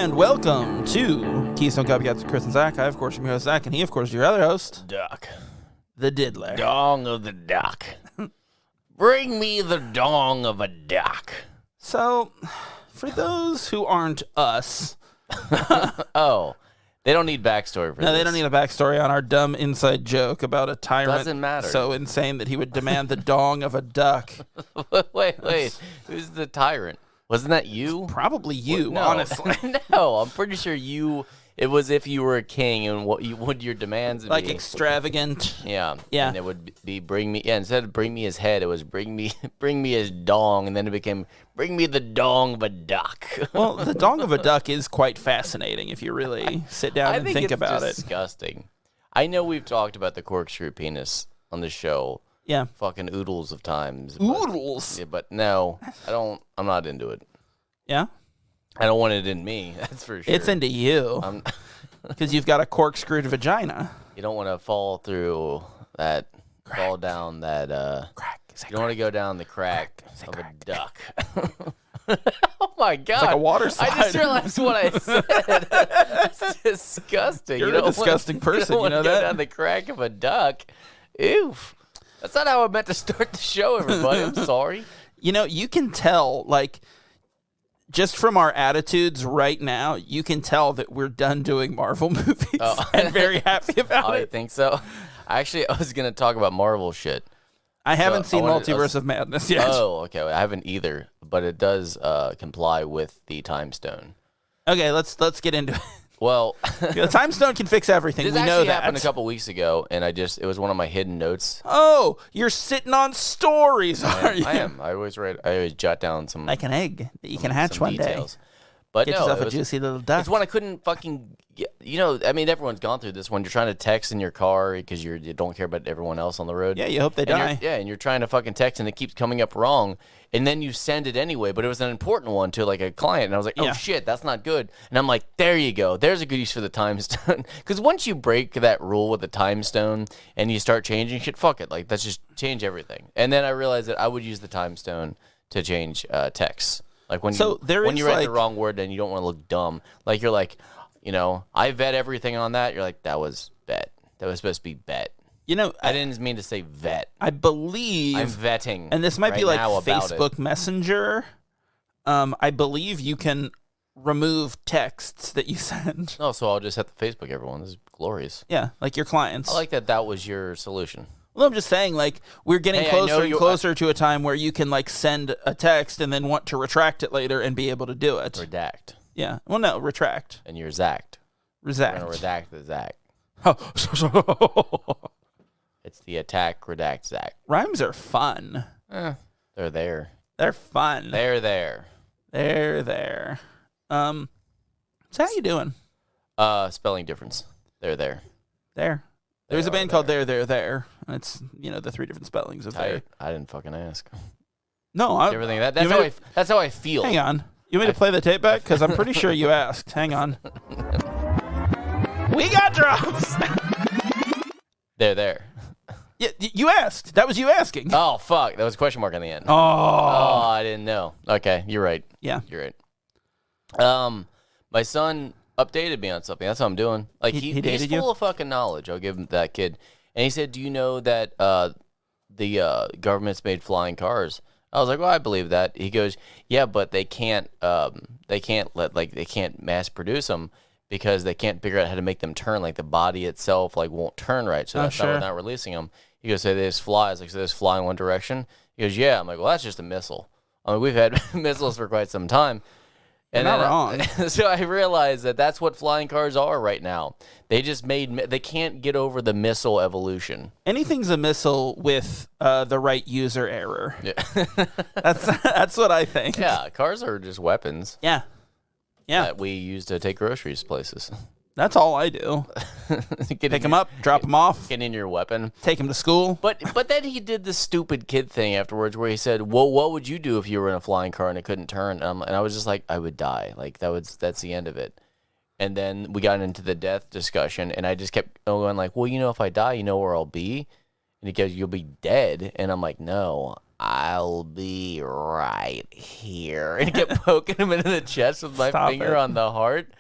And welcome to Keystone Copycats with Chris and Zach. I, of course, am your host, Zach, and he, of course, is your other host, Duck. the Diddler. Dong of the duck. Bring me the dong of a duck. So, for those who aren't us... Oh, they don't need backstory for this. No, they don't need a backstory on our dumb inside joke about a tyrant Doesn't matter. so insane that he would demand the dong of a duck. Wait. Who's the tyrant? Wasn't that you? Probably you, No. honestly. No, I'm pretty sure you... It was if you were a king and what your demands would Like be. extravagant. Yeah. Yeah. And it would be bring me... Yeah, instead of bring me his head, it was bring me his dong, and then it became bring me the dong of a duck. Well, the dong of a duck is quite fascinating if you really sit down and think about it. Disgusting. I know we've talked about the corkscrew penis on the show. Yeah. Fucking oodles of times. Oodles? But no, I don't. I'm not into it. Yeah? I don't want it in me. That's for sure. It's into you. Because you've got a corkscrewed vagina. You don't want to fall through that. Crack. Fall down that. Crack. You don't want to go down the crack of crack. a duck. Oh my god! It's like a water slide. I just realized what I said. That's disgusting. You're You a don't disgusting person. You You know go that? down the crack of a duck. Oof. That's not how I meant to start the show, everybody. I'm sorry. You know, you can tell, like, just from our attitudes right now, you can tell that we're done doing Marvel movies and very happy about I it. think so. I was going to talk about Marvel shit. I haven't seen I wanted- Multiverse of Madness yet. Oh, okay. I haven't either, but it does comply with the time stone. Okay, let's get into it. Well, The Time Stone can fix everything. this We know actually that. happened a couple weeks ago, and it was one of my hidden notes. Oh, you're sitting on stories, are you? I am. I always jot down some Like an egg that you can hatch some one details. day. But Get no, yourself it a was, juicy little duck. it's one I couldn't fucking. You know, I mean, everyone's gone through this when you're trying to text in your car because you don't care about everyone else on the road. Yeah, you hope they And die. and you're trying to fucking text and it keeps coming up wrong, and then you send it anyway. But it was an important one to like a client, and I was like, oh Yeah. shit, that's not good. And I'm like, there you go. There's a good use for the time stone. Because once you break that rule with the time stone and you start changing shit, fuck it. Like let's just change everything. And then I realized that I would use the time stone to change text. Like when So there when is, you write like- the wrong word and you don't want to look dumb. Like you're like, you know, I vet everything on that. You're like, that was bet. That was supposed to be bet. You know, I didn't mean to say vet. I believe, I'm vetting. and this might be right like now about it. Facebook Messenger. I believe you can remove texts that you send. Oh, so I'll just have to Facebook everyone. This is glorious. Yeah, like your clients. I like that was your solution. Well, I'm just saying, like, we're getting Hey, I closer know and you- closer to a time where you can, like, send a text and then want to retract it later and be able to do it. Redact. Yeah. Well, no, retract. And you're Zacked. We're Redact. going to redact the Zack. Oh. It's the attack, redact, Zack. Rhymes are fun. They're there. They're fun. They're there. They're there. So how you doing? Spelling difference. They're there. There. There's a They are band called There. And it's, you know, the three different spellings of there. Tight. I didn't fucking ask. No, Everything. That's you how made that's how I feel. Hang on. You want me to play the tape back? Because I'm pretty sure you asked. Hang on. We got drops. They're there. Yeah, you asked. That was you asking. Oh fuck! That was a question mark on the end. Oh. I didn't know. Okay, you're right. Yeah. You're right. My son updated me on something. That's what I'm doing. Like He he's dated full you? of fucking knowledge. I'll give him that kid. And he said, "Do you know that the government's made flying cars?" I was like, "Well, I believe that." He goes, "Yeah, but they can't mass produce them because they can't figure out how to make them turn. Like the body itself won't turn right. So that's why sure. we're not releasing them." He goes, "So they just fly." I was like, "So they just fly in one direction?" He goes, "Yeah." I'm like, "Well, that's just a missile. I mean, we've had missiles for quite some time." You're not wrong. So I realized that that's what flying cars are right now. They just they can't get over the missile evolution. Anything's a missile with the right user error. Yeah, That's what I think. yeah. Cars are just weapons Yeah. Yeah. that we use to take groceries places. That's all I do. Pick them up, drop them off, Get in your weapon. take them to school. But then he did this stupid kid thing afterwards where he said, "Well, what would you do if you were in a flying car and it couldn't turn?" And I was just like, "I would die." Like that's the end of it. And then we got into the death discussion, and I just kept going like, "Well, you know, if I die, you know where I'll be." And he goes, "You'll be dead." And I'm like, "No, I'll be right here. And kept poking him into the chest with my Stop finger it. on the heart.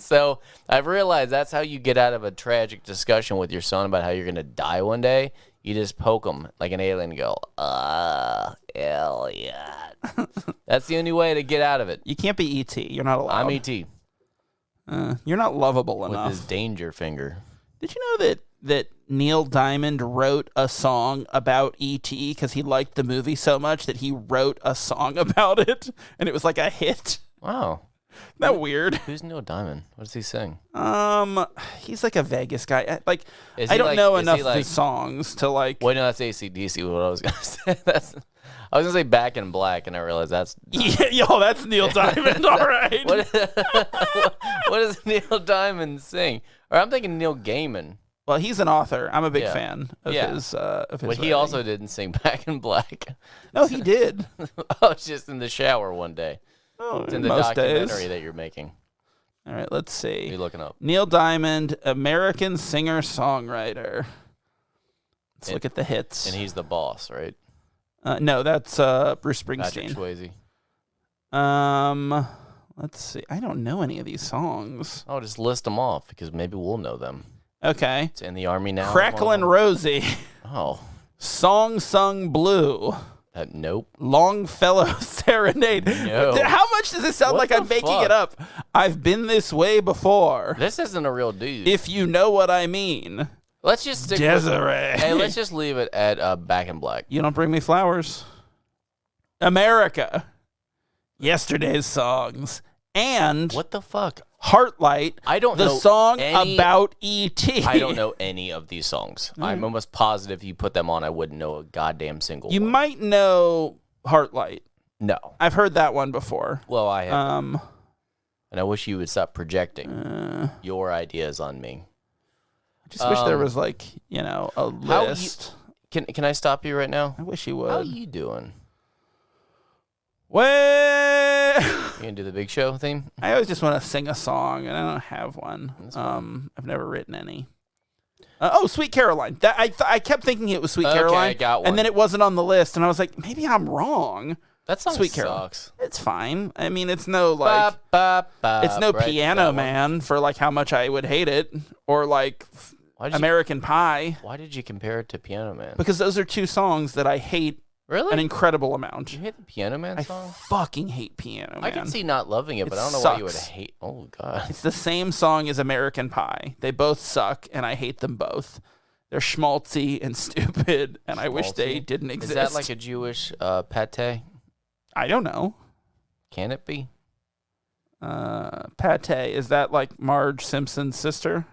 So I've realized that's how you get out of a tragic discussion with your son about how you're going to die one day. You just poke him like an alien and go, Elliot. That's the only way to get out of it. You can't be E.T. You're not allowed. I'm E.T. You're not lovable with enough. his danger finger. Did you know that Neil Diamond wrote a song about E.T. because he liked the movie so much that he wrote a song about it, and it was like a hit? Wow. Isn't that weird? Who's Neil Diamond? What does he sing? He's like a Vegas guy. Like, Is I he don't like- know is enough he of like- his songs to like. Wait, no, that's AC/DC. What I was gonna say. I was gonna say Back in Black, and I realized that's Yeah, yo, that's Neil Diamond. All right. what does Neil Diamond sing? Or I'm thinking Neil Gaiman. Well, he's an author. I'm a big Yeah. fan of Yeah. his. But he writing. also didn't sing Back in Black. No, he did. I was just in the shower one day. Oh, It's in the most documentary days. that you're making. All right, let's see. You're looking up. Neil Diamond, American singer-songwriter. Let's look at the hits. And he's the boss, right? No, that's Bruce Patrick Springsteen. Swayze. Let's see. I don't know any of these songs. Oh, just list them off because maybe we'll know them. Okay. It's in the Army now. Cracklin' Rosie, Oh, Song Sung Blue, nope. Longfellow Serenade. No. How much does this sound What like I'm the making fuck? it up? I've been this way before. This isn't a real dude. If you know what I mean. Let's just stick Desiree. with. Hey, let's just leave it at Back in Black. You don't bring me flowers. America. Yesterday's songs. And What the fuck? Heartlight. I don't the know song any- about E.T. I don't know any of these songs. I'm almost positive you put them on, I wouldn't know a goddamn single You one. might know Heartlight. No. I've heard that one before. Well, I have. Um, And I wish you would stop projecting your ideas on me. I just wish there was like, you know, a How list. Can I stop you right now? I wish you How would. you doing? Well, You gonna do the Big Show theme? I always just want to sing a song, and I don't have one. I've never written any. Sweet Caroline. That I kept thinking it was Sweet Okay, Caroline, I got one. and then it wasn't on the list, and I was like, maybe I'm wrong. That song Sweet Caroline. sucks. It's fine. I mean, it's no like, it's no Right, Piano that one. Man for like how much I would hate it, or like American Pie, Why did you compare it to Piano Man? because those are two songs that I hate Really? an incredible amount. You hate the Piano Man I song? fucking hate Piano Man. I can see not loving it, but It I don't know why you would sucks. hate. Oh God. It's the same song as American Pie. They both suck, and I hate them both. They're schmaltzy and stupid, and I wish they Schmaltzy? didn't exist. Is that like a Jewish pate? I don't know. Can it be? Pate, is that like Marge Simpson's sister?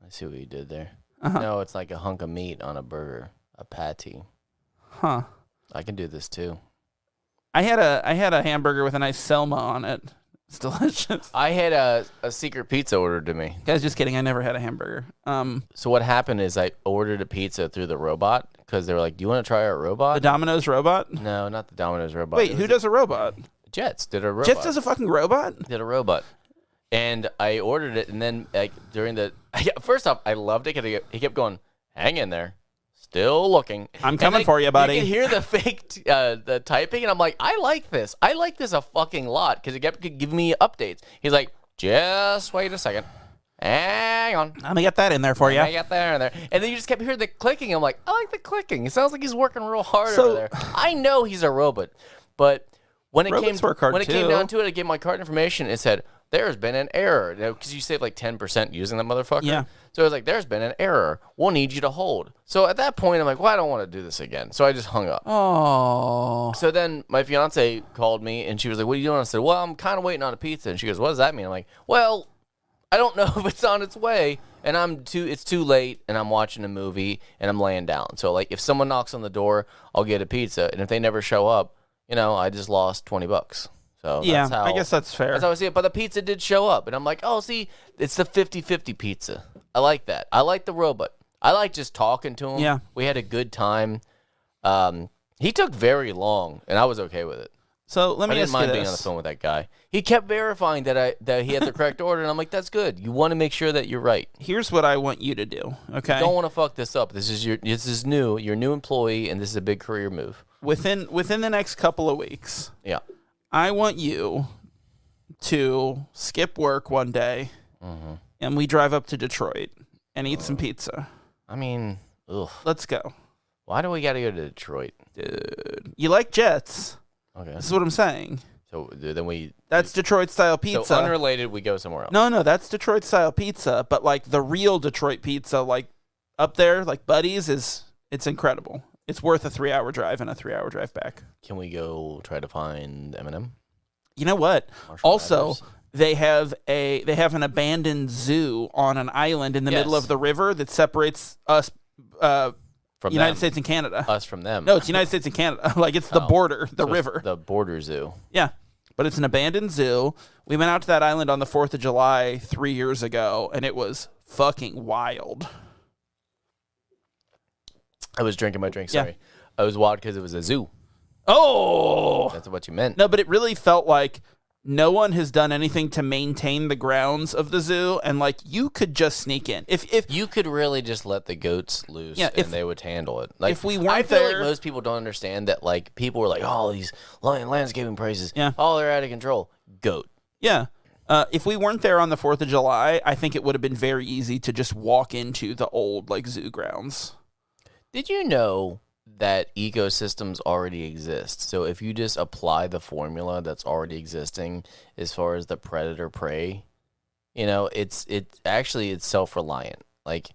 I see what you did there. Uh-huh. No, it's like a hunk of meat on a burger, a patty. Huh. I can do this too. I had a hamburger with a nice Selma on it. It's delicious. I had a secret pizza ordered to me. Guys, just kidding. I never had a hamburger. So what happened is I ordered a pizza through the robot because they were like, "Do you want to try our robot?" The Domino's robot? No, not the Domino's robot. Wait, It who was does a robot? Jets did a robot. Jets does a fucking robot? Did a robot. And I ordered it, and then like during the first off, I loved it because he kept going, "Hang in there, still looking." I'm coming for you, buddy. You could hear the fake the typing, and I'm like, I like this. I like this a fucking lot because it kept giving me updates. He's like, "Just wait a second, hang on." I'm going to get that in there for you. I got there and there. And then you just kept hearing the clicking. I'm like, I like the clicking. It sounds like he's working real hard So- over there. I know he's a robot, but when it Robots work hard came too. down to it, I gave my card information. It said, there's been an error. Because you save like 10% using that motherfucker. Yeah. So it was like, there's been an error. We'll need you to hold. So at that point, I'm like, well, I don't want to do this again. So I just hung up. Oh. So then my fiance called me and she was like, what are you doing? I said, well, I'm kind of waiting on a pizza. And she goes, what does that mean? I'm like, well, I don't know if it's on its way. And it's too late and I'm watching a movie and I'm laying down. So like if someone knocks on the door, I'll get a pizza. And if they never show up, I just lost $20. So Yeah, that's how, I guess that's fair. That's how I see it. But the pizza did show up. And I'm like, oh, see, it's the 50-50 pizza. I like that. I like the robot. I like just talking to him. Yeah. We had a good time. He took very long, and I was okay with it. So let me I didn't ask you mind this. being on the phone with that guy. He kept verifying that he had the correct order, and I'm like, that's good. You want to make sure that you're right. Here's what I want you to do, okay? You don't want to fuck this up. This is new. You're a new employee, and this is a big career move. Within the next couple of weeks, Yeah. I want you to skip work one day, and we drive up to Detroit and eat some pizza. I mean, ugh. Let's go. Why do we got to go to Detroit? Dude, you like jets. Okay. This is what I'm saying. So then That's Detroit-style pizza. So unrelated, we go somewhere else. No, that's Detroit-style pizza, but like the real Detroit pizza, like up there, like Buddy's, it's incredible. It's worth a 3-hour drive and a 3-hour drive back. Can we go try to find M&M? You know what? Marshall Also, Mathers? they have an abandoned zoo on an island in the middle of the river that separates us, From United them. States and Canada. Us from them. No, it's United States and Canada. Like it's the border, the So it's river. the border zoo. Yeah, but it's an abandoned zoo. We went out to that island on the 4th of July 3 years ago, and it was fucking wild. I was drinking my drink, Yeah. sorry. I was wild because it was a zoo. Oh! That's what you meant. No, but it really felt like no one has done anything to maintain the grounds of the zoo, and like you could just sneak in. If You could really just let the goats loose Yeah, and they would handle it. Like, if we weren't I feel there- like most people don't understand that, like, people were like, oh, these landscaping prices. Yeah. Oh, they're out of control. Goat. Yeah. If we weren't there on the 4th of July, I think it would have been very easy to just walk into the old like zoo grounds. Did you know that ecosystems already exist? So if you just apply the formula that's already existing as far as the predator prey, you know, it's self-reliant. Like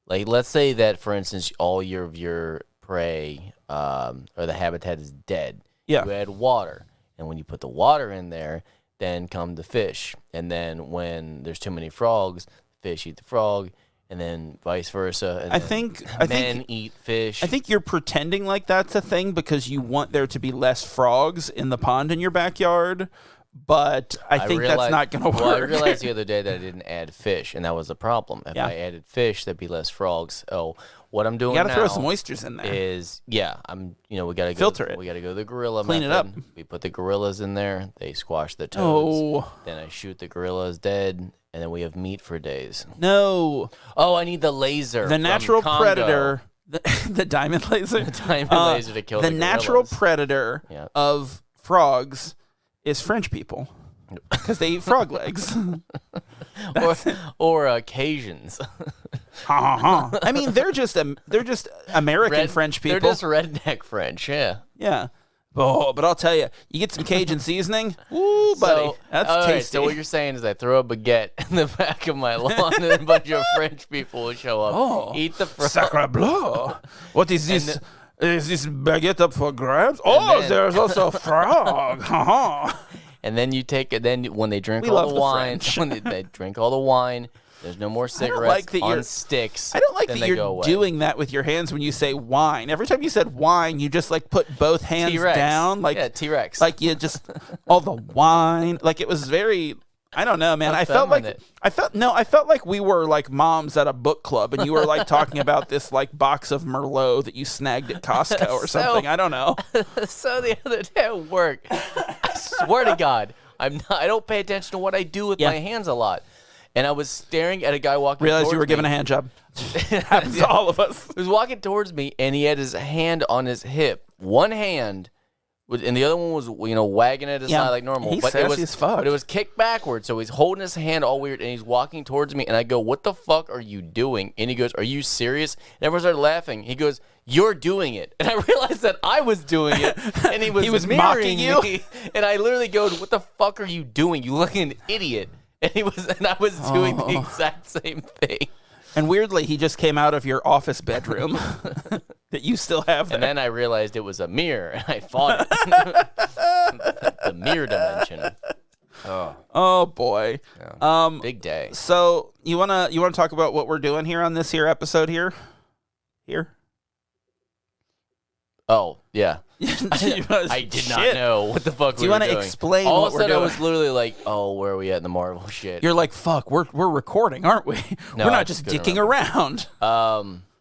let's say that, for instance, all of your prey or the habitat is dead. Yeah. You add water, and when you put the water in there, then come the fish, and then when there's too many frogs, fish eat the frog, and then vice versa. And I then think men eat fish. I think you're pretending like that's a thing because you want there to be less frogs in the pond in your backyard, but I think that's not going to work. Well, I realized the other day that I didn't add fish, and that was the problem. If Yeah. I added fish, there'd be less frogs. Oh, what I'm doing You got now to throw some oysters in there. is, we gotta go, Filter it. We gotta go the gorilla Clean it method. up. We put the gorillas in there. They squash the toads. Oh, Then I shoot the gorillas dead, and then we have meat for days. no. Oh, I need the laser. The from natural Congo. predator, the diamond laser. The diamond laser to kill the natural gorillas. predator Yeah. of frogs is French people because they eat frog legs. or Cajuns. I mean, they're just American French people. They're just redneck French, yeah. Yeah. Oh, but I'll tell you, you get some Cajun seasoning, ooh, buddy, that's all right, tasty. so what you're saying is I throw a baguette in the back of my lawn and a bunch of French people will show up, eat the frog. Sacre bleu. What is this? Is this baguette up for grabs? Oh, then- there's also a frog. And then you take it. Then when they drink We all love the the wine, French. when they drink all the wine, there's no more cigarettes like that on you're- sticks. I don't like then that they go you're away. doing that with your hands when you say wine. Every time you said wine, you just like put both hands T-Rex. down, like Yeah, T-Rex. like you just all the wine. Like it was very. I don't know, man. That's I felt feminine. I felt like we were like moms at a book club, and you were like talking about this like box of Merlot that you snagged at Costco or So- something. I don't know. So the other day at work, I swear to God, I don't pay attention to what I do with Yeah. my hands a lot. And I was staring at a guy walking Realized towards you were me. giving a hand job. Happens to all of us. He was walking towards me, and he had his hand on his hip. One hand, and the other one was, wagging at his Yeah. side like normal. He's but it was, sassy as fuck. but it was kicked backwards, so he's holding his hand all weird, and he's walking towards me, and I go, "What the fuck are you doing?" And he goes, "Are you serious?" And everyone started laughing. He goes, "You're doing it," and I realized that I was doing it, and he was mocking mirroring you? me. And I literally go, "What the fuck are you doing? You look an idiot." And I was doing the exact same thing. And weirdly, he just came out of your office bedroom that you still have there. And then I realized it was a mirror, and I fought it. The mirror dimension. Oh boy. Big day. So you wanna talk about what we're doing here on this here episode here? Here? Oh, yeah. I I did not know what the fuck Do you we were want to doing. explain All what of a we're sudden, I doing? was literally like, "Oh, where are we at in the Marvel shit?" You're like, fuck, we're recording, aren't we? No, we're I not just just couldn't dicking around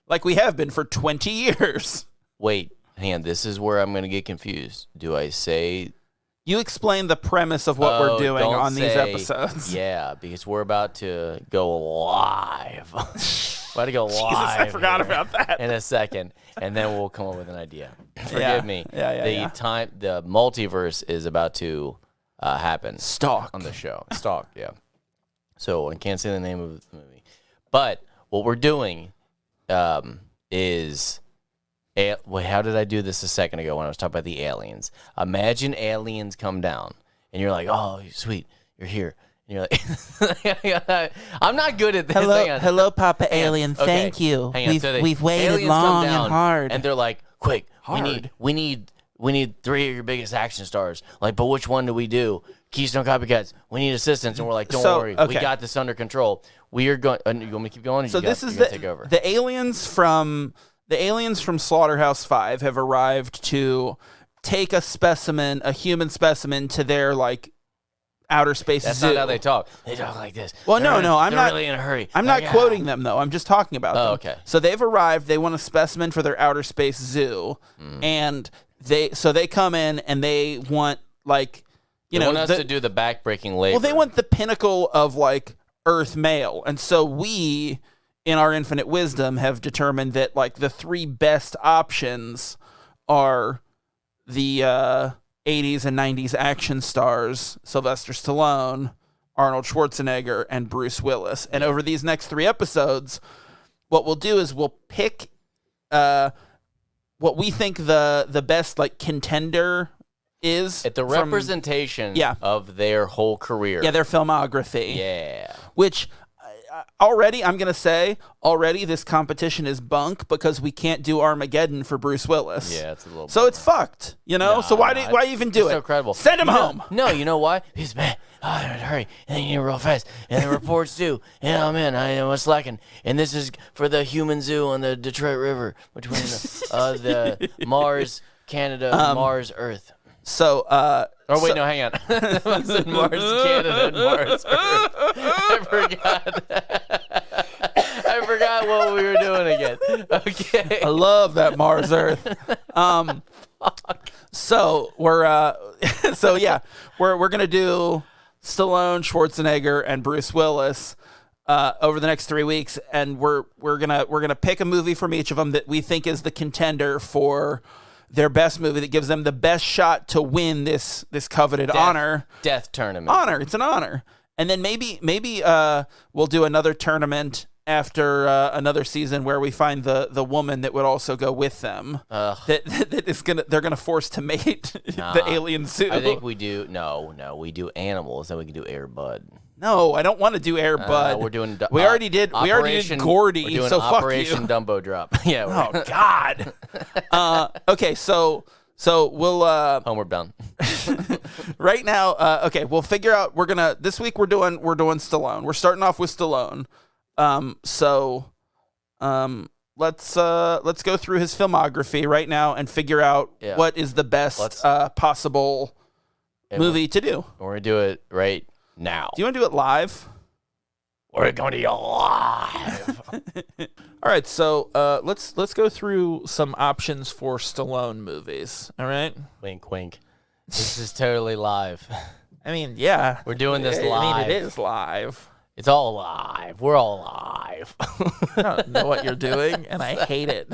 like we have been for 20 years. Wait, hang on. This is where I'm going to get confused. Do I say You explain the premise of what we're doing on these episodes. Yeah, because we're about to go live. We're about to go live. Jesus, I forgot about that. In a second, and then we'll come up with an idea. Forgive me. The multiverse is about to happen. Stalk. On the show. Stalk, yeah. So I can't say the name of the movie. But what we're doing is... Wait, how did I do this a second ago when I was talking about the aliens? Imagine aliens come down, and you're like, oh, sweet, you're here. And you're like, I'm not good at this. Hello, Papa Alien. Okay. Thank you. So we've waited long and hard. And they're like, quick, Hard. we need 3 of your biggest action stars. Like, but which one do we do? Keystone Copycats. We need assistance, and we're like, don't worry, we got this under control. We are going. You want me to keep going? Or So this is take over? The aliens from Slaughterhouse 5 have arrived to take a human specimen, to their like outer space That's zoo. not how they talk. They talk like this. Well, no, I'm not really in a hurry. I'm not quoting them though. I'm just talking about them. Okay. So they've arrived. They want a specimen for their outer space zoo, and they come in and they want like they want us to do the backbreaking labor. Well, they want the pinnacle of like Earth male, and so we, in our infinite wisdom, have determined that like the 3 best options are the 80s and 90s action stars Sylvester Stallone, Arnold Schwarzenegger, and Bruce Willis. And over these next 3 episodes, what we'll do is we'll pick what we think the best like contender is at the representation of their whole career. Yeah, their filmography. Yeah. Which already, I'm going to say, this competition is bunk because we can't do Armageddon for Bruce Willis. Yeah, it's a little... So it's fucked, you know? So why even do it? So credible. Send him home. No, you know why? He's man. Oh, I have to hurry. And then you need real fast. And the reports do. And oh, man, I was slacking. And this is for the human zoo on the Detroit River between the Mars, Canada, Mars, Earth. So, no, hang on. I said Mars, Canada, and Mars, Earth. I forgot what we were doing again. Okay. I love that Mars, Earth. So we're gonna do Stallone, Schwarzenegger, and Bruce Willis over the next 3 weeks, and we're gonna pick a movie from each of them that we think is the contender for their best movie, that gives them the best shot to win this coveted death tournament. Honor. It's an honor. And then maybe we'll do another tournament after another season where we find the woman that would also go with them. That is they're gonna force to mate the alien suit. I think we do. No, we do animals. Then we can do Air Bud. No, I don't want to do Air Bud. We're doing. We already did Gordy. We're doing so Operation fuck you. Dumbo Drop. Yeah. Oh God. Okay, so we'll homeward bound. Right now. Okay, we'll figure out. This week we're doing Stallone. We're starting off with Stallone. Let's go through his filmography right now and figure out what is the best possible movie to do. We're gonna do it right now. Do you want to do it live? We're going to do it live. All right, so let's go through some options for Stallone movies. All right, wink, wink. This is totally live. I mean, yeah, we're doing this live. I mean, it is live. It's all live. We're all live. I don't know what you're doing, and I hate it.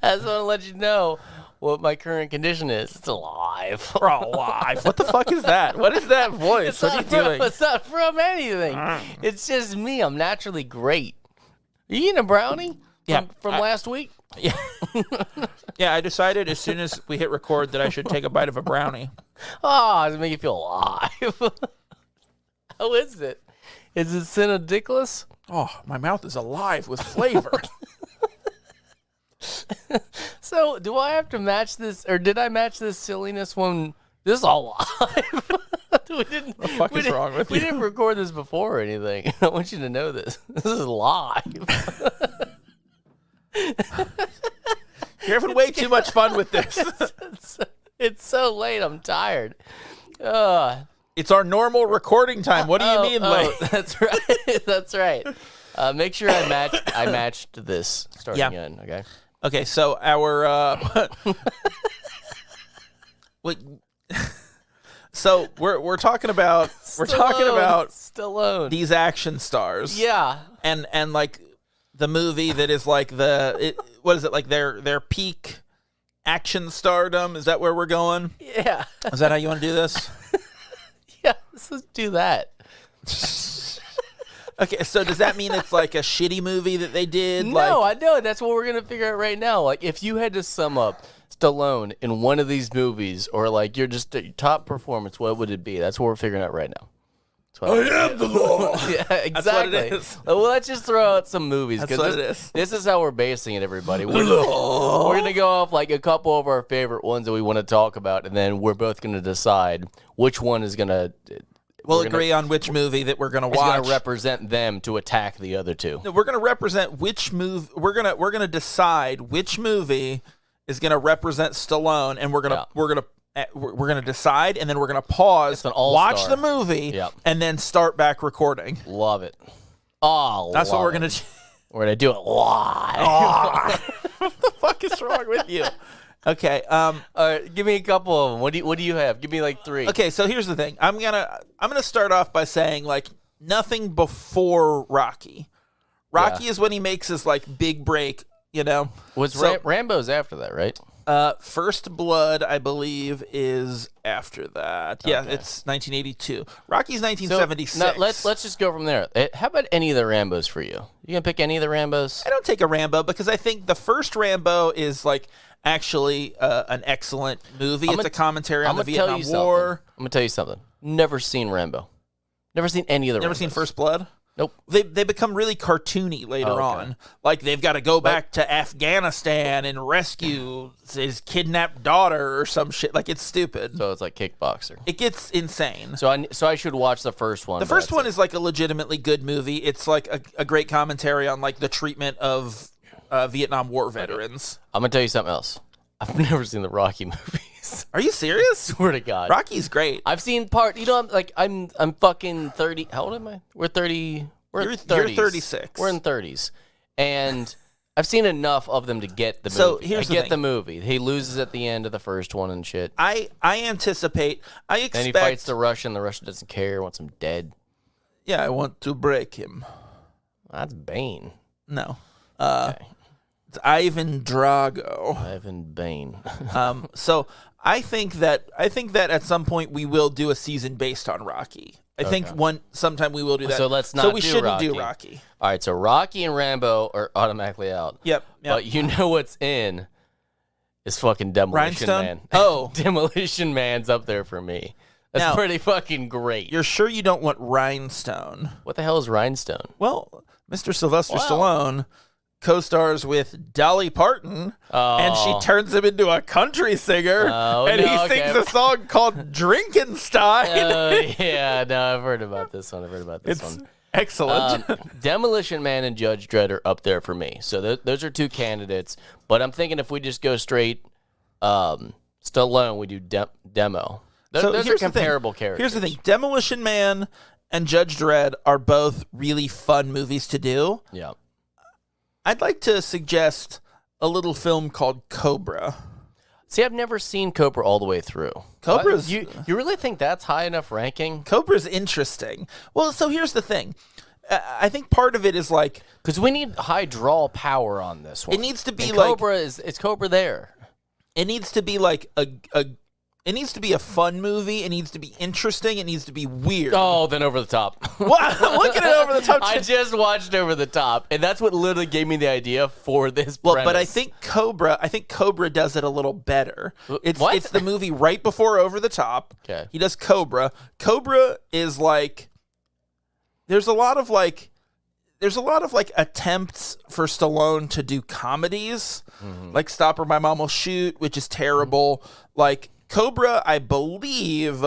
I just want to let you know what my current condition is. It's alive. We're all live. What the fuck is that? What is that voice? What are you doing? It's not from anything. It's just me. I'm naturally great. Are you eating a brownie? Yeah. From last week? Yeah. Yeah, I decided as soon as we hit record that I should take a bite of a brownie. Oh, does it make you feel alive? How is it? Is it synodiculous? Oh, my mouth is alive with flavor. So, do I have to match this, or did I match this silliness when this is all live? What the fuck is wrong with you? We didn't record this before or anything. I want you to know this. This is live. You're having way too much fun with this. It's so late. I'm tired. It's our normal recording time. What do you mean late? That's right. That's right. Make sure I matched this starting in. Okay. Okay. So our wait. So we're talking about Stallone. these action stars. Yeah. And like the movie that is like what is it, like their peak action stardom? Is that where we're going? Yeah. Is that how you want to do this? Yeah, let's do that. Okay, so does that mean it's like a shitty movie that they did? No, I know. That's what we're going to figure out right now. Like, if you had to sum up Stallone in one of these movies, or like your top performance, what would it be? That's what we're figuring out right now. I am the law. Yeah, exactly. That's what it is. Well, let's just throw out some movies. That's what it is. This is how we're basing it, everybody. We're going to go off like a couple of our favorite ones that we want to talk about, and then we're both going to decide which one is going to... We'll agree on which movie that we're going to watch. It's going to represent them to attack the other two. No, we're going to represent which movie. We're going to decide which movie is going to represent Stallone, and we're going to decide, and then we're going to pause, watch the movie, and then start back recording. Love it. Oh, that's what we're going to do. We're going to do it live. What the fuck is wrong with you? Okay. All right, give me a couple of them. What do you have? Give me like 3. Okay, so here's the thing. I'm gonna start off by saying like nothing before Rocky. Rocky is when he makes his like big break. You know, Rambo's after that, right? First Blood, I believe, is after that. Yeah, it's 1982. Rocky's 1976. So, let's just go from there. How about any of the Rambos for you? You gonna pick any of the Rambos? I don't take a Rambo because I think the first Rambo is like actually an excellent movie. It's a commentary on the Vietnam War. I'm gonna tell you something. Never seen Rambo. Never seen any of the. Never Rambos. seen First Blood. Nope. They become really cartoony later on. Like they've got to go back to Afghanistan and rescue his kidnapped daughter or some shit. Like it's stupid. So it's like Kickboxer. It gets insane. So I should watch the first one. The first one is like a legitimately good movie. It's like a great commentary on like the treatment of Vietnam War veterans. I'm gonna tell you something else. I've never seen the Rocky movies. Are you serious? Swear to God. Rocky's great. I've seen part. You know, I'm fucking 30. How old am I? We're 30. We're 30s. You're 36. We're in 30s, and I've seen enough of them to get the movie. So here's the thing. the movie. He loses at the end of the first one and shit. I expect. Then he fights the Russian. The Russian doesn't care. Wants him dead. Yeah, I want to break him. That's Bane. No. Okay. It's Ivan Drago. Ivan Bane. So I think that at some point we will do a season based on Rocky. I think sometime we will do that. So let's not. So we do shouldn't Rocky. do Rocky. All right. So Rocky and Rambo are automatically out. Yep. But you know what's in is fucking Demolition Rhinestone? Man. Oh, Demolition Man's up there for me. That's now, pretty fucking great. You're sure you don't want Rhinestone? What the hell is Rhinestone? Well, Mr. Sylvester Stallone co-stars with Dolly Parton, and she turns him into a country singer, he sings a song called Drinkenstein. Yeah, no, I've heard about this one. It's excellent. Demolition Man and Judge Dredd are up there for me. So those are 2 candidates. But I'm thinking if we just go straight Stallone, we do Demo. Those are comparable characters. Here's the thing. Demolition Man and Judge Dredd are both really fun movies to do. Yeah. I'd like to suggest a little film called Cobra. See, I've never seen Cobra all the way through. Cobra's... You really think that's high enough ranking? Cobra's interesting. Well, so here's the thing. I think part of it is like... Because we need high draw power on this one. It needs to be and like... Cobra is Cobra there. It needs to be like it needs to be a fun movie. It needs to be interesting. It needs to be weird. Oh, then Over the Top. What? Look at it, Over the Top. I just watched Over the Top, and that's what literally gave me the idea for this Well, premise. but I think Cobra does it a little better. What? It's the movie right before Over the Top. Okay. He does Cobra. Cobra is like there's a lot of attempts for Stallone to do comedies, like Stop or My Mom Will Shoot, which is terrible. Like Cobra, I believe,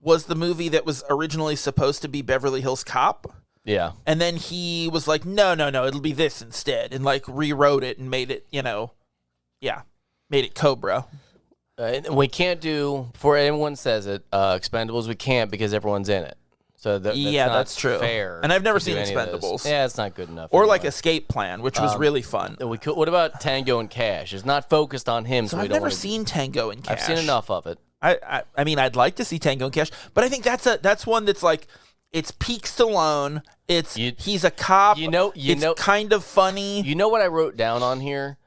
was the movie that was originally supposed to be Beverly Hills Cop. Yeah. And then he was like, no, it'll be this instead, and like rewrote it and made it, made it Cobra. We can't do, before anyone says it, Expendables, we can't because everyone's in it. So that's true. Fair. And I've never seen Expendables. Yeah, it's not good enough. Or like Escape Plan, which was really fun. What about Tango and Cash? It's not focused on him, so we I've don't never seen Tango and Cash. I've seen enough of it. I mean, I'd like to see Tango and Cash, but I think that's one that's like, it's peak Stallone. He's a cop. It's kind of funny. You know what I wrote down on here?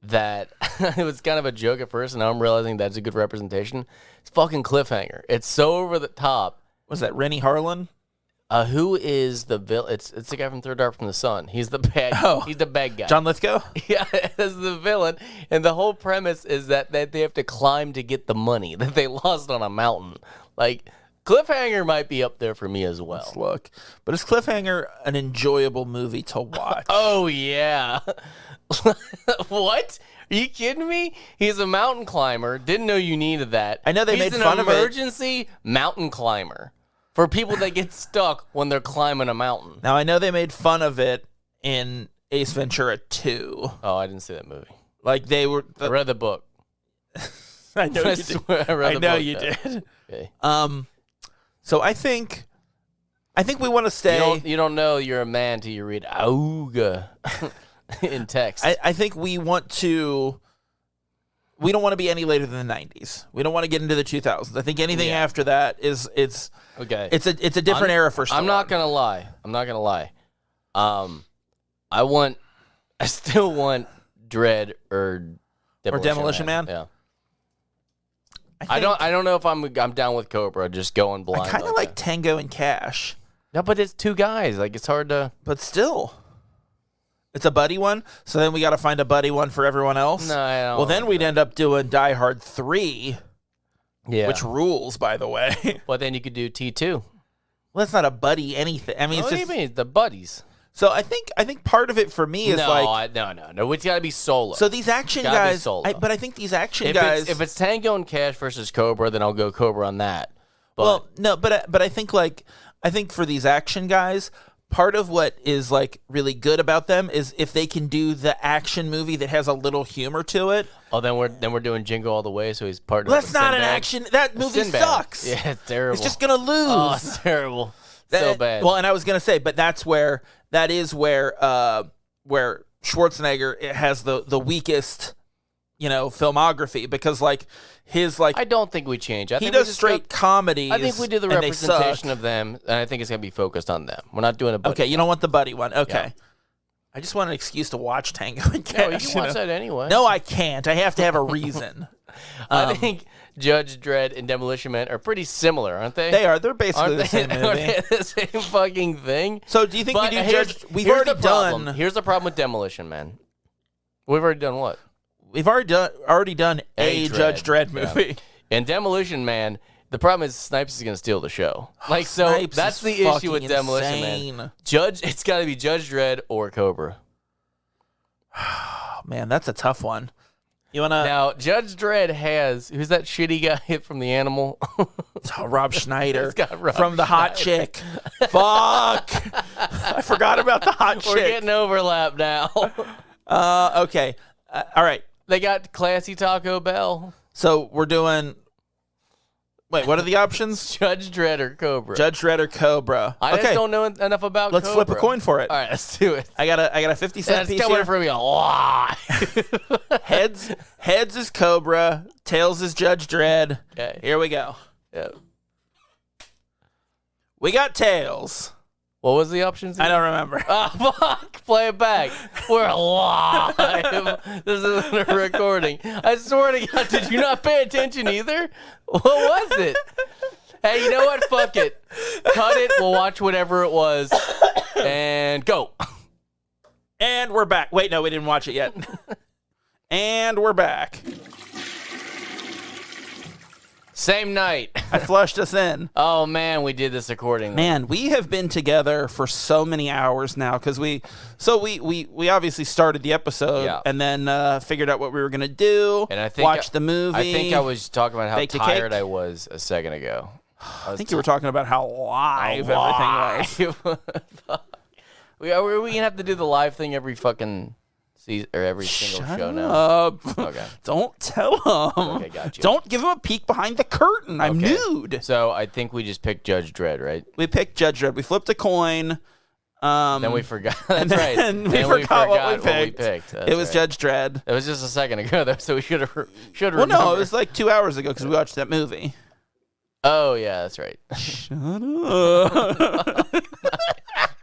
That it was kind of a joke at first, and now I'm realizing that's a good representation. It's fucking Cliffhanger. It's so over the top. Was that Rennie Harlan? Who is the villain? It's the guy from Third Dark from the Sun. He's the bad. He's the bad guy. John Lithgow. Yeah, as the villain, and the whole premise is that they have to climb to get the money that they lost on a mountain. Like, Cliffhanger might be up there for me as well. Let's look, but is Cliffhanger an enjoyable movie to watch? Oh yeah. What? Are you kidding me? He's a mountain climber. Didn't know you needed that. I know they made fun of it. He's an emergency mountain climber for people that get stuck when they're climbing a mountain. Now, I know they made fun of it in Ace Ventura 2. Oh, I didn't see that movie. Like, they were... I read the book. I know you did. Swear I read the know book, you though. did. Okay. So I think we want to stay... You don't know you're a man till you read Auga in text. I think we want to... We don't want to be any later than the 90s. We don't want to get into the 2000s. I think anything after that is okay. It's a different era for Stallone. I'm not gonna lie. I still want Dredd or Demolition Man. Yeah. I don't know if I'm down with Cobra. Just going blind. I kind of like Tango and Cash. No, but it's two guys. Like, it's hard to. But still. It's a buddy one, so then we got to find a buddy one for everyone else. No, I don't. Well, then we'd end up doing Die Hard 3, which rules, by the way. Well, then you could do T2. Well, that's not a buddy anything. I mean, What do you mean? The buddies. So I think part of it for me is no. It's got to be solo. So these action guys, but I think these action guys. If it's Tango and Cash versus Cobra, then I'll go Cobra on that. But, well, no, but I think for these action guys. Part of what is like really good about them is if they can do the action movie that has a little humor to it. Oh, then we're doing Jingo All the Way, so he's partnered. Well, that's not an action. That movie sucks. Yeah, it's terrible. It's just gonna lose. Oh, it's terrible. So bad. Well, and I was gonna say, but that is where Schwarzenegger has the weakest, filmography, because I don't think we change. He does straight comedies. I think we do the representation of them, and I think it's gonna be focused on them. We're not doing a buddy. Okay, you don't want the buddy one. Okay. Yeah. I just want an excuse to watch Tango and Cash. No, you can watch that anyway. No, I can't. I have to have a reason. I think Judge Dredd and Demolition Man are pretty similar, aren't they? They are. They're basically the same movie. Aren't they the same fucking thing? So do you think we do Judge? We've already done. Here's the problem with Demolition Man. We've already done what? We've already done a Judge Dredd movie. Yeah. And Demolition Man, the problem is Snipes is going to steal the show. Snipes that's the issue with Demolition Man. It's got to be Judge Dredd or Cobra. Man, that's a tough one. You wanna Now, Judge Dredd has who's that shitty guy from The Animal? Rob Schneider. It's got Rob from the hot chick. Fuck. I forgot about the hot chick. We're getting overlap now. Okay. All right. They got classy Taco Bell. So we're doing. Wait, what are the options? Judge Dredd or Cobra. Judge Dredd or Cobra. I just don't know enough about Let's Cobra. flip a coin for it. All right, let's do it. I got a 50-cent piece coming here. from me a lot. Heads is Cobra. Tails is Judge Dredd. Okay. Here we go. Yeah. We got Tails. What was the options? I don't remember. Oh, fuck. Play it back. We're live. This isn't a recording. I swear to God, did you not pay attention either? What was it? Hey, you know what? Fuck it. Cut it. We'll watch whatever it was. And go. And we're back. Wait, no, we didn't watch it yet. And we're back. Same night. I flushed us in. Oh, man, we did this accordingly. Man, we have been together for so many hours now because we obviously started the episode and then figured out what we were going to do, and watch the movie. I think I was talking about how tired I was a second ago. I think you were talking about how live everything was. Are we going to have to do the live thing every fucking season or every single show now? Up. Okay. Don't tell him. Okay, gotcha. Don't give him a peek behind the curtain. I'm nude. So I think we just picked Judge Dredd, right? We picked Judge Dredd. We flipped a coin. Then we forgot. That's right. And we Then forgot what we picked. That's It was right. Judge Dredd. It was just a second ago, though, so we should have Well, remembered. no, it was like 2 hours ago because we watched that movie. Oh, yeah, that's right. Shut up.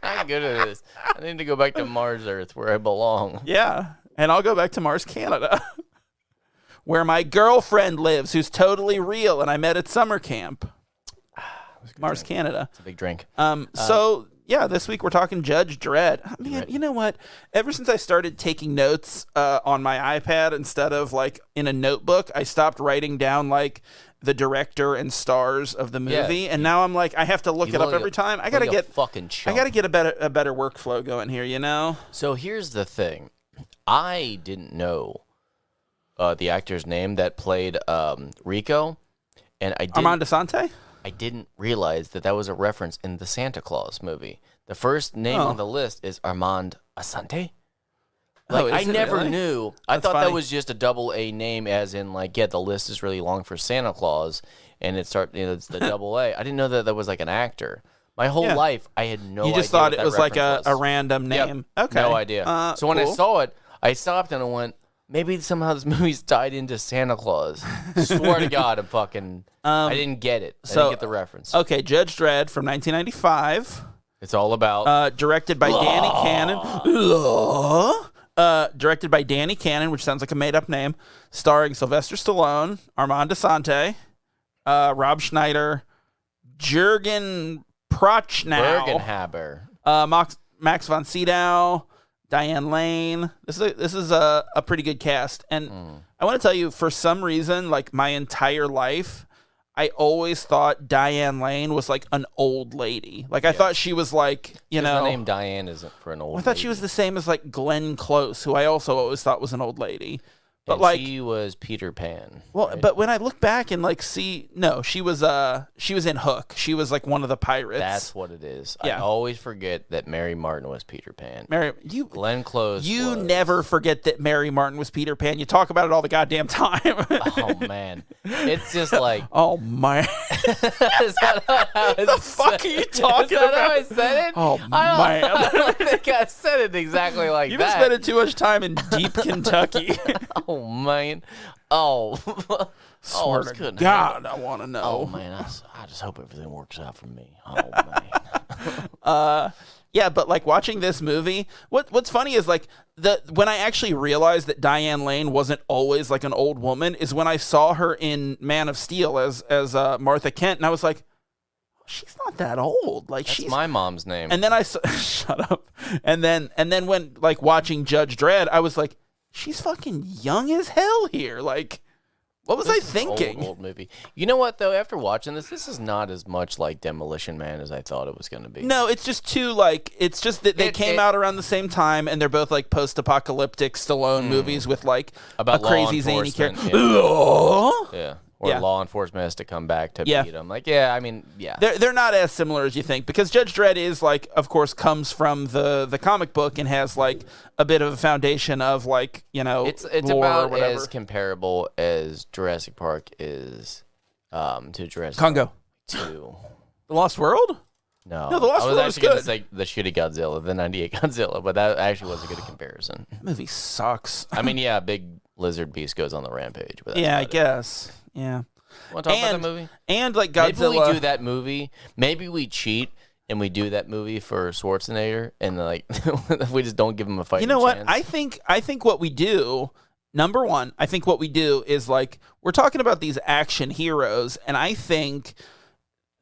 I'm good at this. I need to go back to Mars Earth where I belong. Yeah, and I'll go back to Mars, Canada, where my girlfriend lives, who's totally real, and I met at summer camp. Mars, Canada. It's a big drink. So, yeah, this week we're talking Judge Dredd. Man, you know what? Ever since I started taking notes on my iPad instead of, like, in a notebook, I stopped writing down, like, the director and stars of the movie, and now I'm like, I have to look it up every time. I gotta get fucking chump. I gotta get a better workflow going here, you know. So here's the thing, I didn't know the actor's name that played Rico, and Armand Asante. I didn't realize that was a reference in the Santa Claus movie. The first name on the list is Armand Asante. Like, I never knew. I thought that was just a double A name, as in, like, yeah, the list is really long for Santa Claus, and it's the double A. I didn't know that was like an actor. My whole life, I had no idea. You just thought it was like a random name. Yep. Okay. No idea. So when I saw it, I stopped and I went, maybe somehow this movie's tied into Santa Claus. Swear to God, I didn't get it. I didn't get the reference. Okay, Judge Dredd from 1995. It's all about... directed by Danny Cannon. Directed by Danny Cannon, which sounds like a made-up name, starring Sylvester Stallone, Armand Asante, Rob Schneider, Jürgen Prochnow, Bergenhaber, Max von Sydow, Diane Lane. This is a pretty good cast, and I want to tell you, for some reason, like my entire life, I always thought Diane Lane was like an old lady. Like I thought she was like, you know, the name Diane isn't for an old. I thought lady. she was the same as like Glenn Close, who I also always thought was an old lady. But and like she was Peter Pan. Well, right? but when I look back and like see, no, she was in Hook. She was like one of the pirates. That's what it is. Yeah. I always forget that Mary Martin was Peter Pan. Glenn Close. You never forget that Mary Martin was Peter Pan. You talk about it all the goddamn time. Oh man, it's just like oh man. Is that how the fuck are you talking about? Is that how I said it? Oh man, I don't think I said it exactly like You've that. been spending too much time in deep Kentucky. Oh man. Oh. Swear to God, I want to know. Oh man, I just hope everything works out for me. Oh man. Yeah, but like watching this movie, what's funny is like when I actually realized that Diane Lane wasn't always like an old woman is when I saw her in Man of Steel as Martha Kent, and I was like, she's not that old. Like That's my mom's name. And then I saw, shut up. And then when like watching Judge Dredd, I was like, she's fucking young as hell here. Like, what was I thinking? Old movie. You know what though? After watching this is not as much like Demolition Man as I thought it was going to be. No, it's just too like it's just that they came out around the same time, and they're both like post-apocalyptic Stallone movies with like about a crazy zany character. Yeah. Or law enforcement has to come back to beat them. Like, I mean, They're not as similar as you think, because Judge Dredd is like, of course, comes from the comic book and has like a bit of a foundation of like, you know, it's lore about or whatever. as comparable as Jurassic Park is to Jurassic Congo. Park 2. The Lost World? No, The Lost World I was actually going good. to say the shitty Godzilla, the 98 Godzilla, but that actually was a good comparison. That movie sucks. I mean, a big lizard beast goes on the rampage. But I guess. Yeah. Want to talk about that movie? And like Godzilla. Maybe we do that movie. Maybe we cheat and we do that movie for Schwarzenegger, and like we just don't give him a fight. You know what? chance. I think what we do. Number one, I think what we do is like we're talking about these action heroes, and I think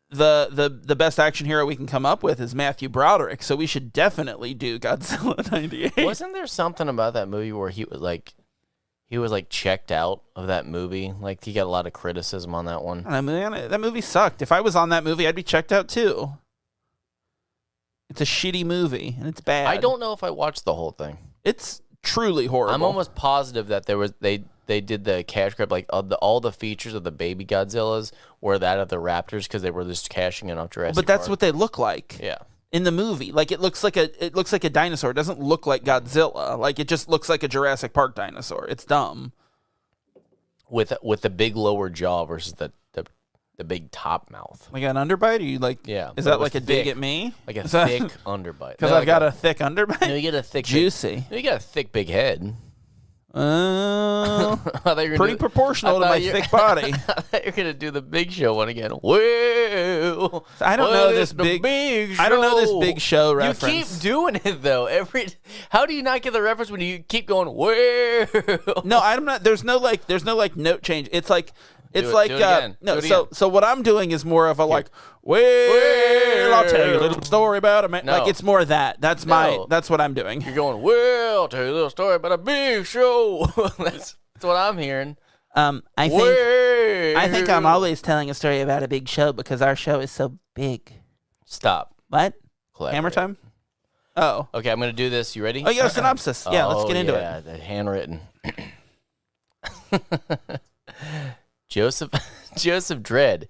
the best action hero we can come up with is Matthew Broderick. So we should definitely do Godzilla 98. Wasn't there something about that movie where he was like checked out of that movie? Like he got a lot of criticism on that one. I mean, that movie sucked. If I was on that movie, I'd be checked out too. It's a shitty movie and it's bad. I don't know if I watched the whole thing. It's truly horrible. I'm almost positive that they did the cash grab, like all the features of the baby Godzillas were that of the Raptors because they were just cashing in off Jurassic But that's Park. what they look like. Yeah. In the movie, like it looks like a dinosaur. It doesn't look like Godzilla. Like it just looks like a Jurassic Park dinosaur. It's dumb. With the big lower jaw versus the The big top mouth. Like an underbite? Or you like? Yeah. Is but that it was like a thick, dig at me? Like a thick underbite. Because I've got a thick underbite. No, you get a thick, juicy. You got a thick, big head. Pretty proportional to my thick body. I thought you were gonna do the Big Show one again. Well, I don't know this big show. I don't know this Big Show reference. You keep doing it though. How do you not get the reference when you keep going? Well, no, I'm not. There's no note change. It's like no. So what I'm doing is more of a like. Well, I'll tell you a little story about a man. No. Like it's more of that. That's what I'm doing. You're going, well, I'll tell you a little story about a Big Show. That's what I'm hearing. I think I'm always telling a story about a big show because our show is so big. Stop. What? Collaborate. Hammer time? Oh. Okay, I'm going to do this. You ready? Oh, you got a synopsis. Yeah, let's get into it. Yeah, the handwritten. Judge Dredd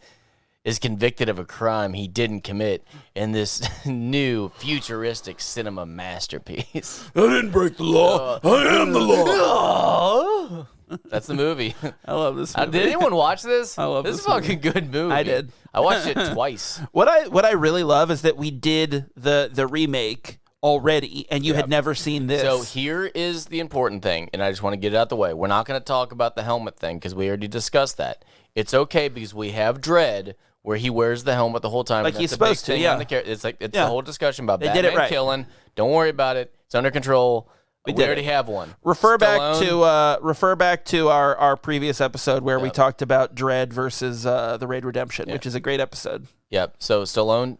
is convicted of a crime he didn't commit in this new futuristic cinema masterpiece. I didn't break the law. I am the law. That's the movie. I love this movie. Did anyone watch this? I love this. This is a fucking good movie. I did. I watched it twice. What I really love is that we did the remake already, and you had never seen this. So here is the important thing, and I just want to get it out the way. We're not going to talk about the helmet thing because we already discussed that. It's okay because we have Dredd where he wears the helmet the whole time. Like he's supposed to, yeah. It's the whole discussion about Batman did it right. killing. Don't worry about it. It's under control. We already have one. Refer back to our previous episode where we talked about Dredd versus the Raid Redemption, which is a great episode. Yep. So Stallone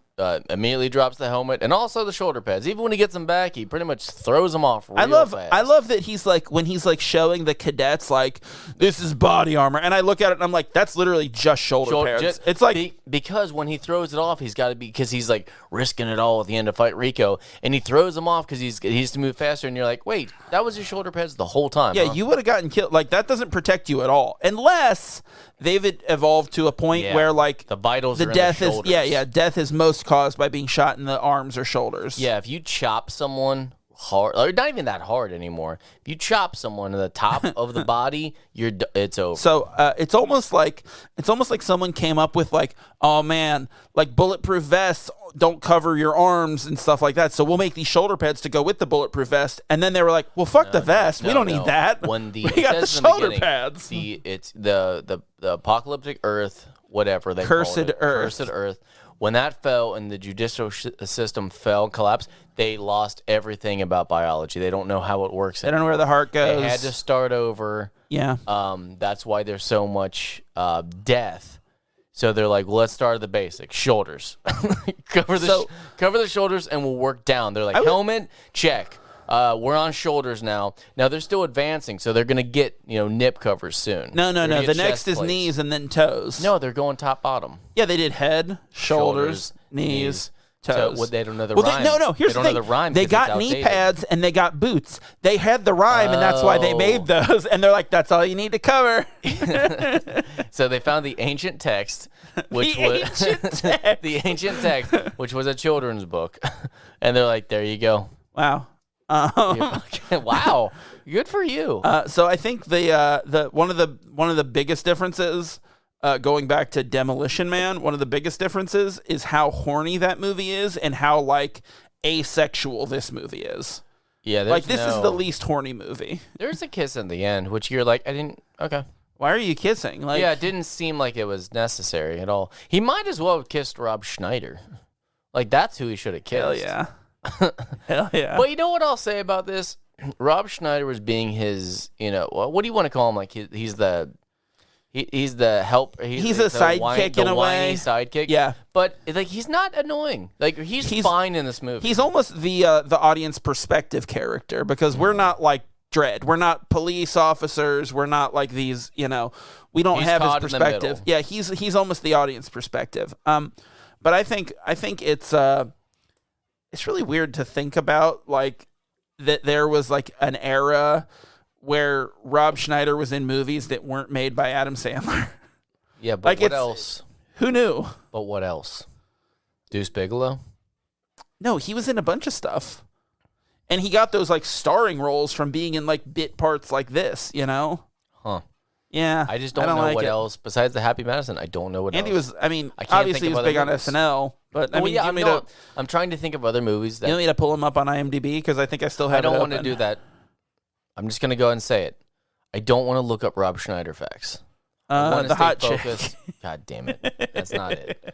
immediately drops the helmet and also the shoulder pads. Even when he gets them back, he pretty much throws them off real fast. I love that he's like, when he's like showing the cadets like, this is body armor, and I look at it and I'm like, that's literally just shoulder pads. It's like because when he throws it off, he's got to be, because he's like risking it all at the end to fight Rico, and he throws them off because he needs to move faster, and you're like, wait, that was your shoulder pads the whole time. Yeah, you would have gotten killed. Like that doesn't protect you at all, unless they've evolved to a point where like the vitals, the death is death is most caused by being shot in the arms or shoulders. Yeah, if you chop someone hard, or not even that hard anymore, if you chop someone in the top of the body, it's over. So it's almost like someone came up with like, oh man, like bulletproof vests don't cover your arms and stuff like that, so we'll make these shoulder pads to go with the bulletproof vest. And then they were like, well, fuck the vest, we don't need that. When we got the shoulder pads. It's the apocalyptic Earth, whatever they Cursed call it. Earth. Cursed Earth. When that fell and the judicial system collapsed, they lost everything about biology. They don't know how it works. They don't know where the heart goes. They had to start over. Yeah. That's why there's so much death. So they're like, well, let's start at the basics. Shoulders. cover the shoulders and we'll work down. They're like, helmet, check. We're on shoulders now. Now they're still advancing, so they're gonna get nip covers soon. No. The next is knees and then toes. No, they're going top bottom. Yeah, they did head, shoulders, knees, toes. So they don't know the rhyme. Here's the thing. They got knee pads and they got boots. They had the rhyme, and that's why they made those. And they're like, that's all you need to cover. So they found the ancient text, which the ancient text, which was a children's book, and they're like, there you go. Wow. Wow, good for you. So I think the one of the biggest differences, going back to Demolition Man, one of the biggest differences is how horny that movie is and how like asexual this movie is. Yeah, like this is the least horny movie. There's a kiss in the end, which you're like, I didn't. Okay. Why are you kissing? Like, yeah, it didn't seem like it was necessary at all. He might as well have kissed Rob Schneider. Like that's who he should have kissed. Hell yeah. Hell yeah. But you know what I'll say about this? Rob Schneider was being his, what do you want to call him? Like he's the help. He's a sidekick in a way. Sidekick. Yeah. But like he's not annoying. Like he's fine in this movie. He's almost the audience perspective character because we're not like Dredd. We're not police officers. We're not like these. We don't have his perspective. Yeah. He's almost the audience perspective. But I think it's really weird to think about, like, that there was, like, an era where Rob Schneider was in movies that weren't made by Adam Sandler. Yeah, but like what else? Who knew? But what else? Deuce Bigelow? No, he was in a bunch of stuff. And he got those, like, starring roles from being in, like, bit parts like this, Huh. Yeah, I just don't know like what it. else besides the Happy Madison. I don't know what Andy else. was. I mean, I can't obviously think he of was big other on movies. SNL, but I mean, I'm trying to think of other movies that you want me to pull him up on IMDb because I think I still have. I don't want to open. do that. I'm just gonna go ahead and say it. I don't want to look up Rob Schneider facts. I want to The stay hot focused. chick. God damn it, that's not it.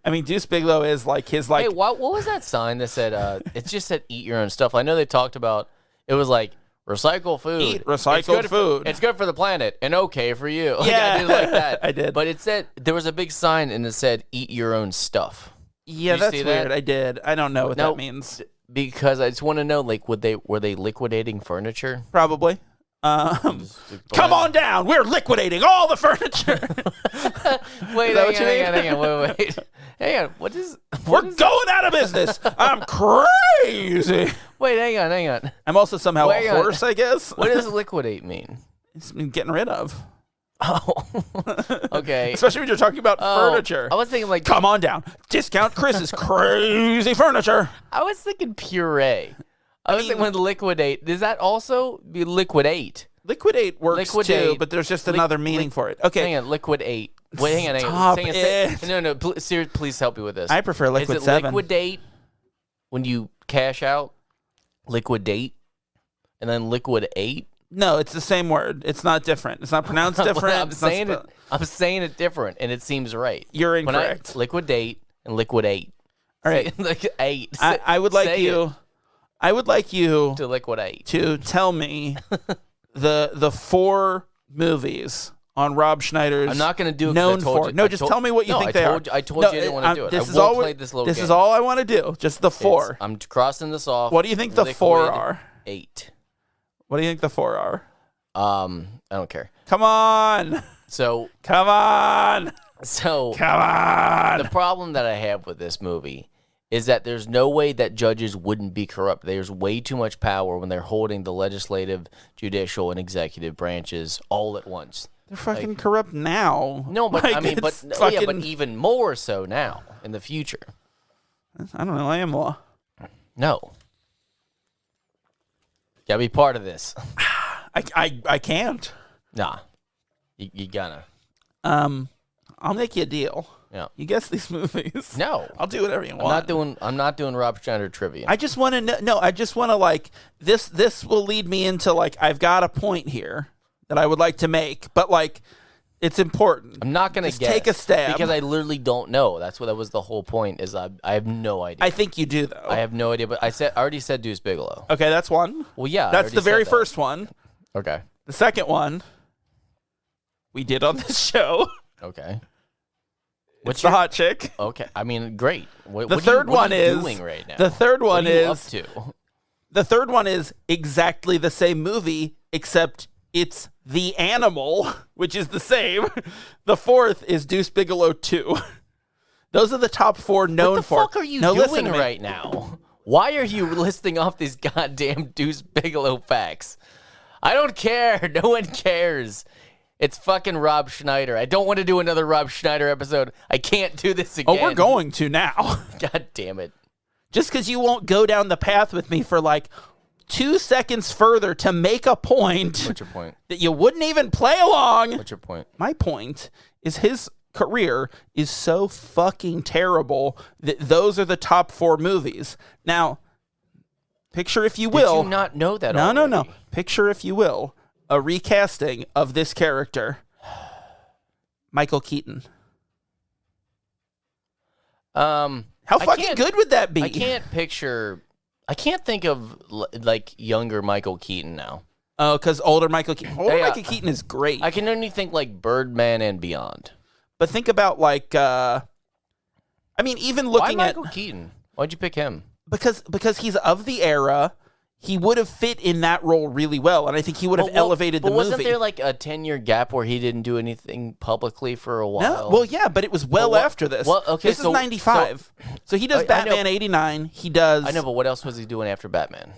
I mean, Deuce Bigalow is like his like. Hey, what was that sign that said? It just said "Eat your own stuff." I know they talked about. It was like recycle food. Eat recycled food. It's good for the planet and okay for you. Like, Yeah, I did like that. I did. But it said there was a big sign and it said "Eat your own stuff." Yeah, you that's see weird. that? I did. I don't know what No. that means. Because I just want to know, like, were they liquidating furniture? Probably. Come on down. We're liquidating all the furniture. Wait, that what you mean? hang on, wait. Hang on. We're going out of business. I'm crazy. Wait, hang on. I'm also somehow Wait, a hang on. horse, I guess. What does liquidate mean? It's getting rid of. Oh, okay. Especially when you're talking about furniture. I was thinking like, Come on down. Discount Chris's crazy furniture. I was thinking puree. I was thinking when liquidate. Does that also be liquidate? Liquidate works too, Liquidate. but there's just another meaning for it. Okay. Hang on, liquidate. Wait, hang on. Stop Hang on. it. No. Please help me with this. I prefer Liquid Is it 7. liquidate when you cash out? Liquidate and then liquidate? No, it's the same word. It's not different. It's not pronounced different. I'm It's not saying it. I'm saying it different, and it seems right. You're When incorrect. liquidate and liquidate. All right. Like eight. I would like Say you. it I would like you to liquidate. to tell me the 4 movies on Rob Schneider's. I'm not going to do it. 'cause known I told for. you, No, I just told- tell me what you no, think I they told are. You, I told you I didn't want to do it. This I is won't all. play this little this game. is all I want to do. Just the 4. I'm crossing this off. What do you think the 4 Liquid are? 8. What do you think the 4 are? I don't care. Come on. So Come on. Come on. The problem that I have with this movie is that there's no way that judges wouldn't be corrupt. There's way too much power when they're holding the legislative, judicial, and executive branches all at once. They're fucking corrupt now. No, but Like, I mean, it's but fucking, but even more so now in the future. I don't know. I am law. No, gotta be part of this. I can't. Nah, you gotta. I'll make you a deal. Yeah. You guess these movies. No, I'll do whatever you want. I'm not doing Rob Schneider trivia. I just want to know. No, I just want to like this. This will lead me into like I've got a point here that I would like to make, but like it's important. I'm not gonna Just guess take a stab because I literally don't know. That was the whole point. Is I have no idea. I think you do though. I have no idea. But I already said Deuce Bigelow. Okay, that's one. Well, yeah, I That's already the very said that. first one. Okay. The second one we did on this show. Okay. What's the hot chick? Okay. I mean, great. What The are you- third what one are you is doing right now? the third one what are you is up to? The third one is exactly the same movie, except it's The Animal, which is the same. The fourth is Deuce Bigelow 2. Those are the top 4 known What the for. fuck are you Now, listen doing to me. right now? Why are you listing off these goddamn Deuce Bigelow facts? I don't care. No one cares. It's fucking Rob Schneider. I don't want to do another Rob Schneider episode. I can't do this again. Oh, we're going to now. God damn it. Just because you won't go down the path with me for like 2 seconds further to make a point What's your point? that you wouldn't even play along. What's your point? My point is his career is so fucking terrible that those are the top 4 movies. Now, picture if you will. Did you not know that No. already? Picture if you will a recasting of this character. Michael Keaton. How How fucking good would that be? I can't think of like younger Michael Keaton now. Oh, because older Michael Keaton. Older Yeah. Michael Keaton is great. I can only think like Birdman and beyond. But think about like, I mean, even Why looking at Michael Keaton? Why'd you pick him? because he's of the era. He would have fit in that role really well, and I think he would have elevated the movie. But wasn't movie. there like a 10-year gap where he didn't do anything publicly for a while? No, well, yeah, but it was well after this. well, okay, this is 95. So he does I know. Batman 89. He does. I know, but what else was he doing after Batman?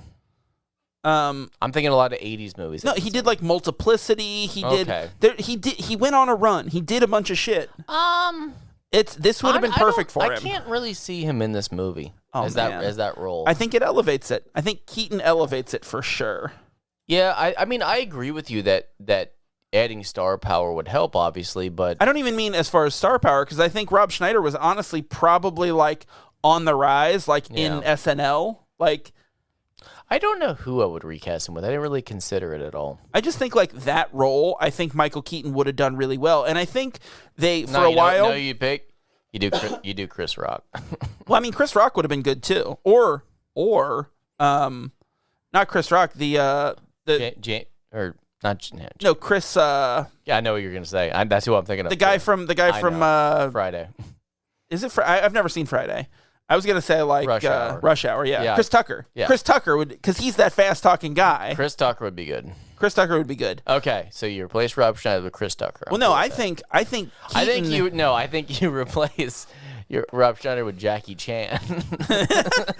I'm thinking a lot of 80s movies. No, he did like Multiplicity. He Okay. did. He went on a run. He did a bunch of shit. This would have been perfect for him. I can't really see him in this movie Oh, man. as that role. I think it elevates it. I think Keaton elevates it for sure. Yeah, I mean, I agree with you that adding star power would help, obviously, but I don't even mean as far as star power, because I think Rob Schneider was honestly probably like on the rise, like in SNL. Like, I don't know who I would recast him with. I didn't really consider it at all. I just think like that role, I think Michael Keaton would have done really well. And I think for a while. No, you pick. You do Chris Rock. Well, I mean, Chris Rock would have been good too. Or not Chris Rock, Chris. Yeah, I know what you're gonna say. That's who I'm thinking of. The guy from Friday. Is it? I've never seen Friday. I was gonna say like Rush Hour. Yeah. Chris Tucker. Yeah. Chris Tucker would, because he's that fast talking guy. Chris Tucker would be good. Okay, so you replace Rob Schneider with Chris Tucker. Well, no, I think you replace Rob Schneider with Jackie Chan.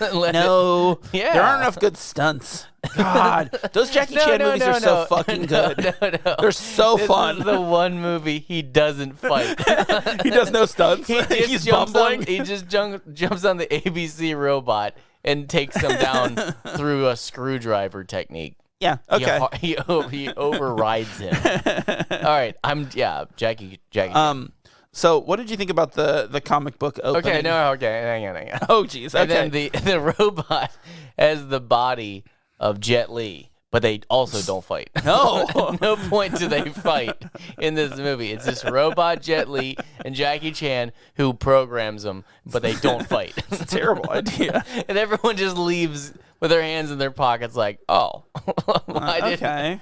No, there aren't enough good stunts. God, those Jackie Chan movies are so fucking good. No. They're so fun. This is the one movie he doesn't fight. He does no stunts. He's bumbling. He just jumps on the ABC robot and takes him down through a screwdriver technique. Yeah. Okay. He overrides him. All right. Jackie. So, what did you think about the comic book opening? Hang on. Oh, jeez. Okay. And then the robot has the body of Jet Li, but they also don't fight. No. At no point do they fight in this movie. It's this robot Jet Li and Jackie Chan who programs them, but they don't fight. It's a terrible idea. And everyone just leaves with their hands in their pockets like, oh, I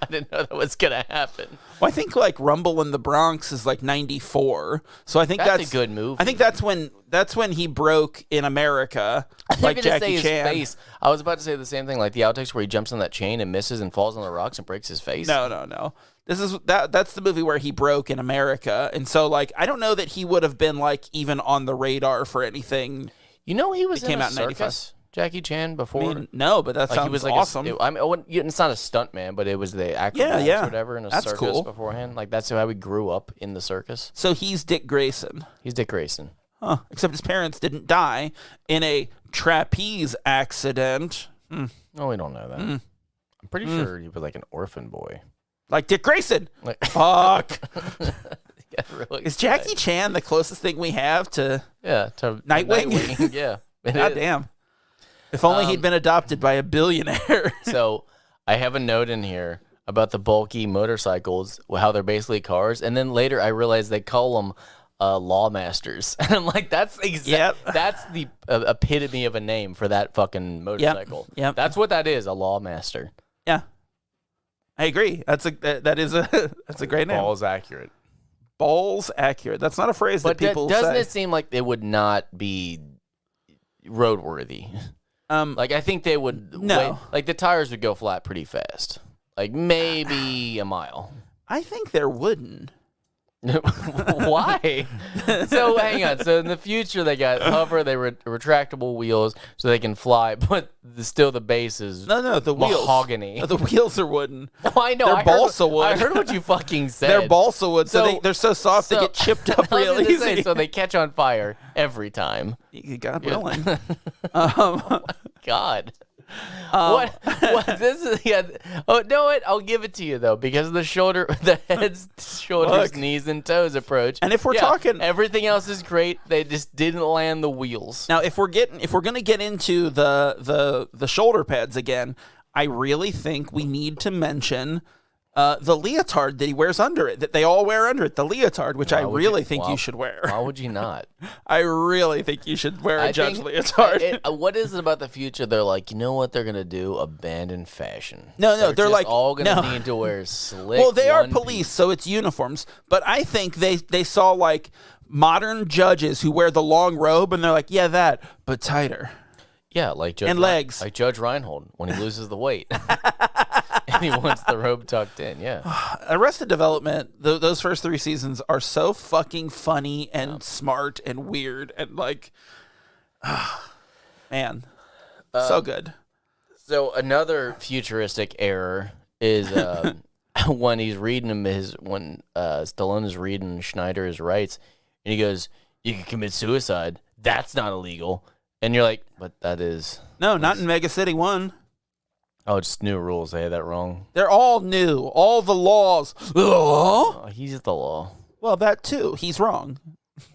didn't know that was going to happen. Well, I think like Rumble in the Bronx is like 94. So I think that's a good movie. I think that's when he broke in America, like Jackie Chan. His face. I was about to say the same thing, like the outtakes where he jumps on that chain and misses and falls on the rocks and breaks his face. No. That's the movie where he broke in America. And so like I don't know that he would have been like even on the radar for anything. You know, he was came in a out in circus. Jackie Chan before? I mean, no, but that sounds awesome. It's not a stunt man, but it was the acrobats or whatever in a circus beforehand. Like, that's how we grew up in the circus. So he's Dick Grayson. Huh. Except his parents didn't die in a trapeze accident. No, we don't know that. I'm pretty sure he was like an orphan boy. Like Dick Grayson. Fuck. Really is Jackie Chan the closest thing we have to Nightwing? Yeah. God damn. If only he'd been adopted by a billionaire. So I have a note in here about the bulky motorcycles, how they're basically cars. And then later I realized they call them lawmasters. And I'm like, that's that's the epitome of a name for that fucking motorcycle. Yep. That's what that is, a lawmaster. Yeah. I agree. That's a great name. Balls accurate. That's not a phrase that people say. Doesn't it seem like it would not be roadworthy? Like, I think they would. No. Like, the tires would go flat pretty fast. Like, maybe a mile. I think there wouldn't. Why? So, hang on. So, in the future, they got hover, retractable wheels so they can fly, but still the base is the mahogany. Wheels. No, the wheels are wooden. Oh, I know. They're balsa wood. I heard what you fucking said. They're balsa wood, so they're so soft they get chipped up real easy. So they catch on fire every time. God willing. Oh, my God. What this is? Yeah. Oh no! I'll give it to you though, because the heads, shoulders, knees, and toes approach. And if we're talking, everything else is great. They just didn't land the wheels. Now, if we're gonna get into the shoulder pads again, I really think we need to mention the leotard that he wears under it, that they all wear under it, the leotard, which I really think you should wear. Why would you not? I really think you should wear a Judge leotard. What is it about the future? They're like, you know what they're going to do? Abandon fashion. No, they're like all going to need to wear slick. Well, they are police, so it's uniforms. But I think they saw like modern judges who wear the long robe, and they're like, yeah, that, but tighter. Yeah, like Judge legs. Like Judge Reinhold when he loses the weight. And he wants the robe tucked in, yeah. Arrested Development, those first 3 seasons are so fucking funny and smart and weird and like, man, so good. So another futuristic error is when he's reading when Stallone is reading Schneider his rights, and he goes, "You can commit suicide. That's not illegal." And you're like, "But that is." No, not in Mega City 1. Oh, just new rules. They had that wrong. They're all new. All the laws. Oh, he's the law. Well, that too. He's wrong.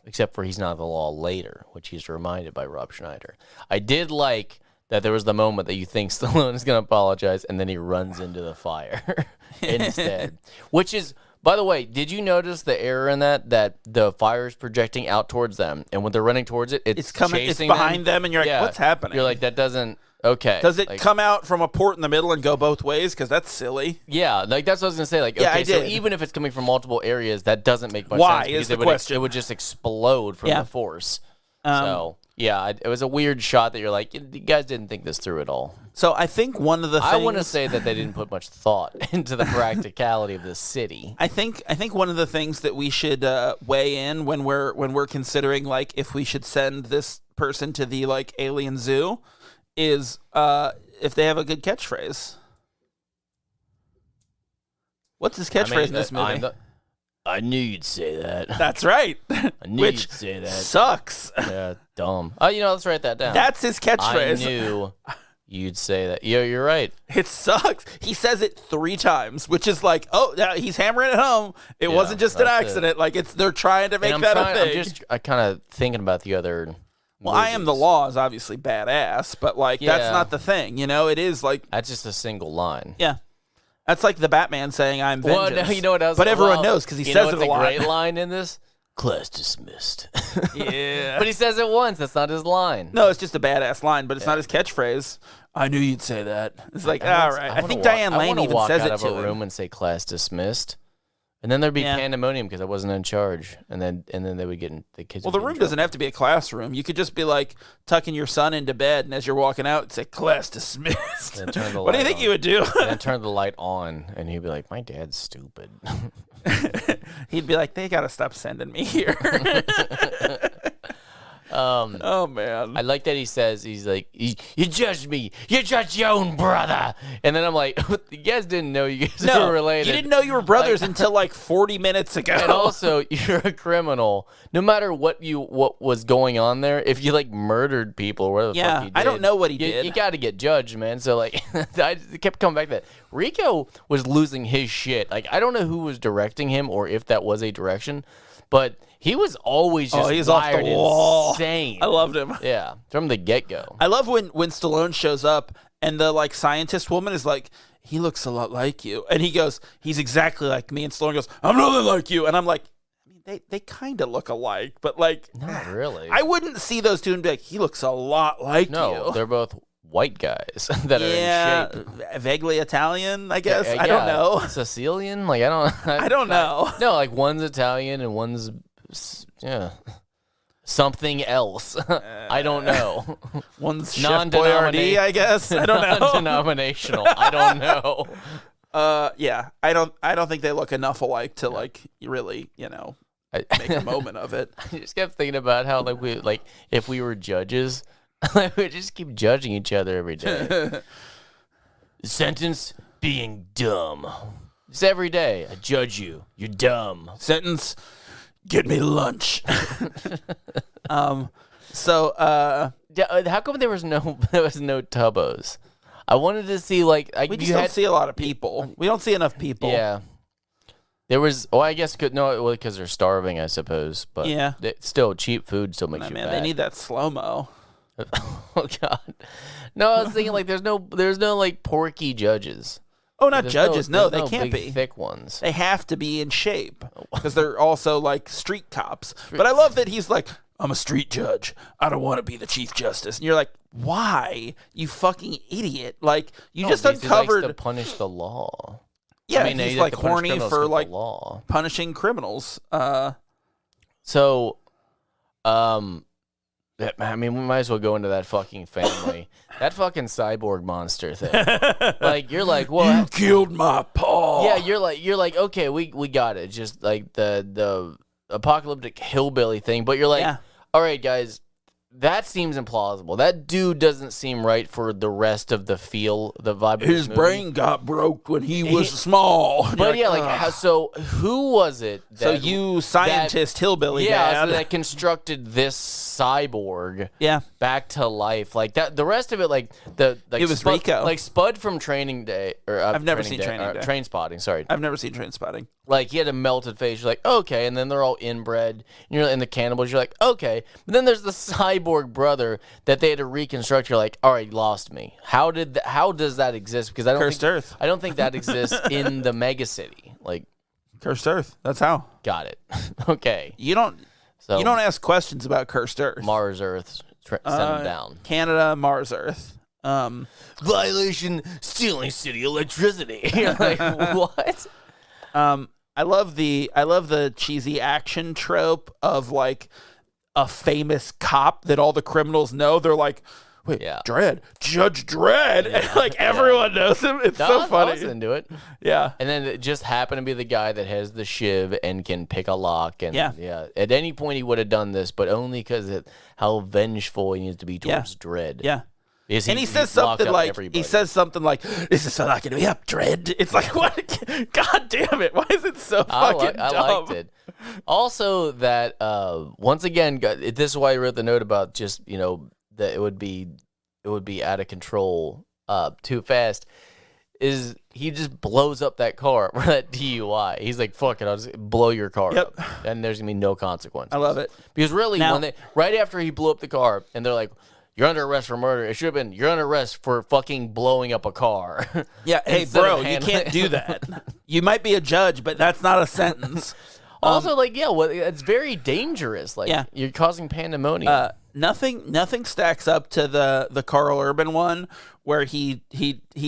Except for he's not the law later, which he's reminded by Rob Schneider. I did like that there was the moment that you think Stallone is going to apologize, and then he runs into the fire instead. Which is, by the way, did you notice the error in that the fire is projecting out towards them, and when they're running towards it, it's coming, it's behind them, and you're like, what's happening? You're like, that doesn't. Okay. Does it come out from a port in the middle and go both ways? Because that's silly. Yeah, like that's what I was gonna say. Like, yeah, okay, so even if it's coming from multiple areas, that doesn't make much Why sense. Why is the question? It would just explode from the force. So yeah, it was a weird shot that you're like, you guys didn't think this through at all. So I think one of the things... I want to say that they didn't put much thought into the practicality of this city. I think one of the things that we should weigh in when we're considering like if we should send this person to the like alien zoo is if they have a good catchphrase. What's his catchphrase in this movie? I knew you'd say that. That's right. I knew you'd say that. Sucks. Yeah, dumb. Oh, let's write that down. That's his catchphrase. I knew you'd say that. Yeah, you're right. It sucks. He says it 3 times, which is like, oh, he's hammering it home. It wasn't just an accident. Like they're trying to make that a thing. I'm kind of thinking about the other. Well, I Am the Law is obviously badass, but like that's not the thing. It is like that's just a single line. Yeah. That's like the Batman saying, "I'm vengeance." Well, no, you know what else? But everyone knows because he says it a lot. Great line in this. Class dismissed. Yeah. But he says it once. That's not his line. No, it's just a badass line, but it's not his catchphrase. I knew you'd say that. It's like, all right. I think Diane Lane even says it to him. I want to walk out of a room and say class dismissed. And then there'd be pandemonium because I wasn't in charge. And then they would get the kids. Well, the room doesn't have to be a classroom. You could just be like tucking your son into bed, and as you're walking out, say class dismissed. And turn the what do you think you would do? And then turn the light on, and he'd be like, "My dad's stupid." He'd be like, "They gotta stop sending me here." Oh man! I like that he says he's like, "You judged me. You judged your own brother." And then I'm like, "You guys didn't know you guys were related. You didn't know you were brothers until like 40 minutes ago." And also, you're a criminal. No matter what was going on there, if you like murdered people or whatever the fuck you did, I don't know what he did. You got to get judged, man. So like, I kept coming back to that. Rico was losing his shit. Like, I don't know who was directing him or if that was a direction, but he was always just he's off the wall. Insane. I loved him. Yeah, from the get-go. I love when Stallone shows up and the like scientist woman is like, he looks a lot like you. And he goes, he's exactly like me. And Stallone goes, I'm nothing like you. And I'm like, I mean, they kind of look alike, but like, not really. I wouldn't see those two and be like, he looks a lot like you. No, they're both white guys that are in shape. Vaguely Italian, I guess. I don't know. Sicilian? Like, I don't know. No, like one's Italian and one's something else. I don't know. One's Chef Boyardee, I guess. I don't know. Non-denominational. I don't know. Yeah, I don't think they look enough alike to like really, make a moment of it. I just kept thinking about how if we were judges, we just keep judging each other every day. Sentence: being dumb. Just every day, I judge you. You're dumb. Sentence: get me lunch. So how come there was no tubbos? I wanted to see we just don't see a lot of people. We don't see enough people. Yeah. There was, I guess, because they're starving, I suppose. But yeah, still, cheap food still makes you fat. They need that slow-mo. Oh God, no! I was thinking there's no like porky judges. Oh, not judges. No, they can't big, be thick ones. They have to be in shape because they're also like street cops. But I love that he's like, I'm a street judge. I don't want to be the chief justice. And you're like, why? You fucking idiot! Like you just uncovered he likes to punish the law. Yeah, I mean, he's like horny for like punishing criminals. I mean, we might as well go into that fucking family. That fucking cyborg monster thing. You're like, well, you killed my paw. Yeah, you're like, okay, we got it. Just like the apocalyptic hillbilly thing. But you're like, all right, guys, that seems implausible. That dude doesn't seem right for the rest of the vibe of His this movie. brain got broke when he was small. But yeah, like, so who was it? That, So you scientist hillbilly dad. that constructed this cyborg Yeah. back to life. Like that, the rest of it, like It was Spud, Rico. like Spud from Training Day, or I've never seen Training Day. Train Spotting. Sorry, I've never seen Trainspotting. like he had a melted face. You're like, okay, and then they're all inbred. And you're in the cannibals. You're like, okay, but then there's the cyborg brother that they had to reconstruct. You're like, all right, you lost me. How does that exist? Because Cursed Earth. I don't think that exists in the mega city. Like, Cursed Earth. That's how. got it. Okay, You don't so ask questions about Cursed Earth. Mars, Earth, send them down. Canada, Mars, Earth. Violation, stealing city electricity. You're like, what? I love the cheesy action trope of like a famous cop that all the criminals know. They're like, wait, Yeah. Dredd, Judge Dredd, and like everyone knows him. It's so I funny. was into it. Yeah, And then it just happened to be the guy that has the shiv and can pick a lock. And Yeah. At any point he would have done this, but only because of how vengeful he needs to be towards Dredd. yeah. Is And he he's says locked something up like, everybody. "This is so locking me up, Dredd." It's like, what? God damn it! Why is it so fucking dumb? I liked it. Also, that once again, this is why I wrote the note about just that it would be out of control, too fast. Is he just blows up that car for that DUI? He's like, "Fuck it, I'll just blow your car Yep. up," and there's gonna be no consequences. I love it. Because really, Now- when they right after he blew up the car, and they're like, "You're under arrest for murder," it should have been, "You're under arrest for fucking blowing up a car." Yeah, hey, Instead of bro, you handling- can't do that. You might be a judge, but that's not a sentence. Also, it's very dangerous. Like, Yeah. you're causing pandemonium. Nothing stacks up to the Karl Urban one where he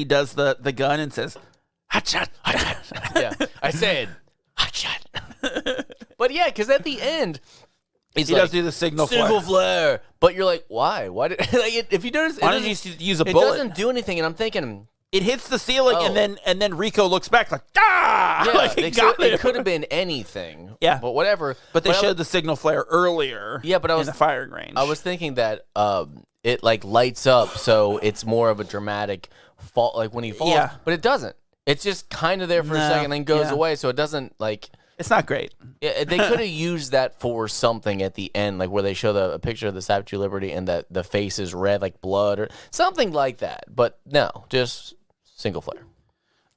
does the gun and says, "Hot shot, hot shot." Yeah, I said hot shot. But yeah, because at the end, He does do the signal flare. flare. But you're like, why? Why did if you notice? Why don't you just use a It bullet? doesn't do anything, and I'm thinking, It hits the ceiling, Oh. and then Rico looks back like, "Ah!" yeah, like, it could have been anything. Yeah. but whatever. But they I showed the signal flare earlier. Yeah, but I was- in the firing range. I was thinking that it like lights up, so it's more of a dramatic fall, like when he falls. Yeah. But it doesn't. It's just kind of there for a No, second, and then goes yeah. away. So it doesn't like. It's not great. Yeah, they could have used that for something at the end, like where they show a picture of the Statue of Liberty and that the face is red, like blood or something like that. But no, just single flare.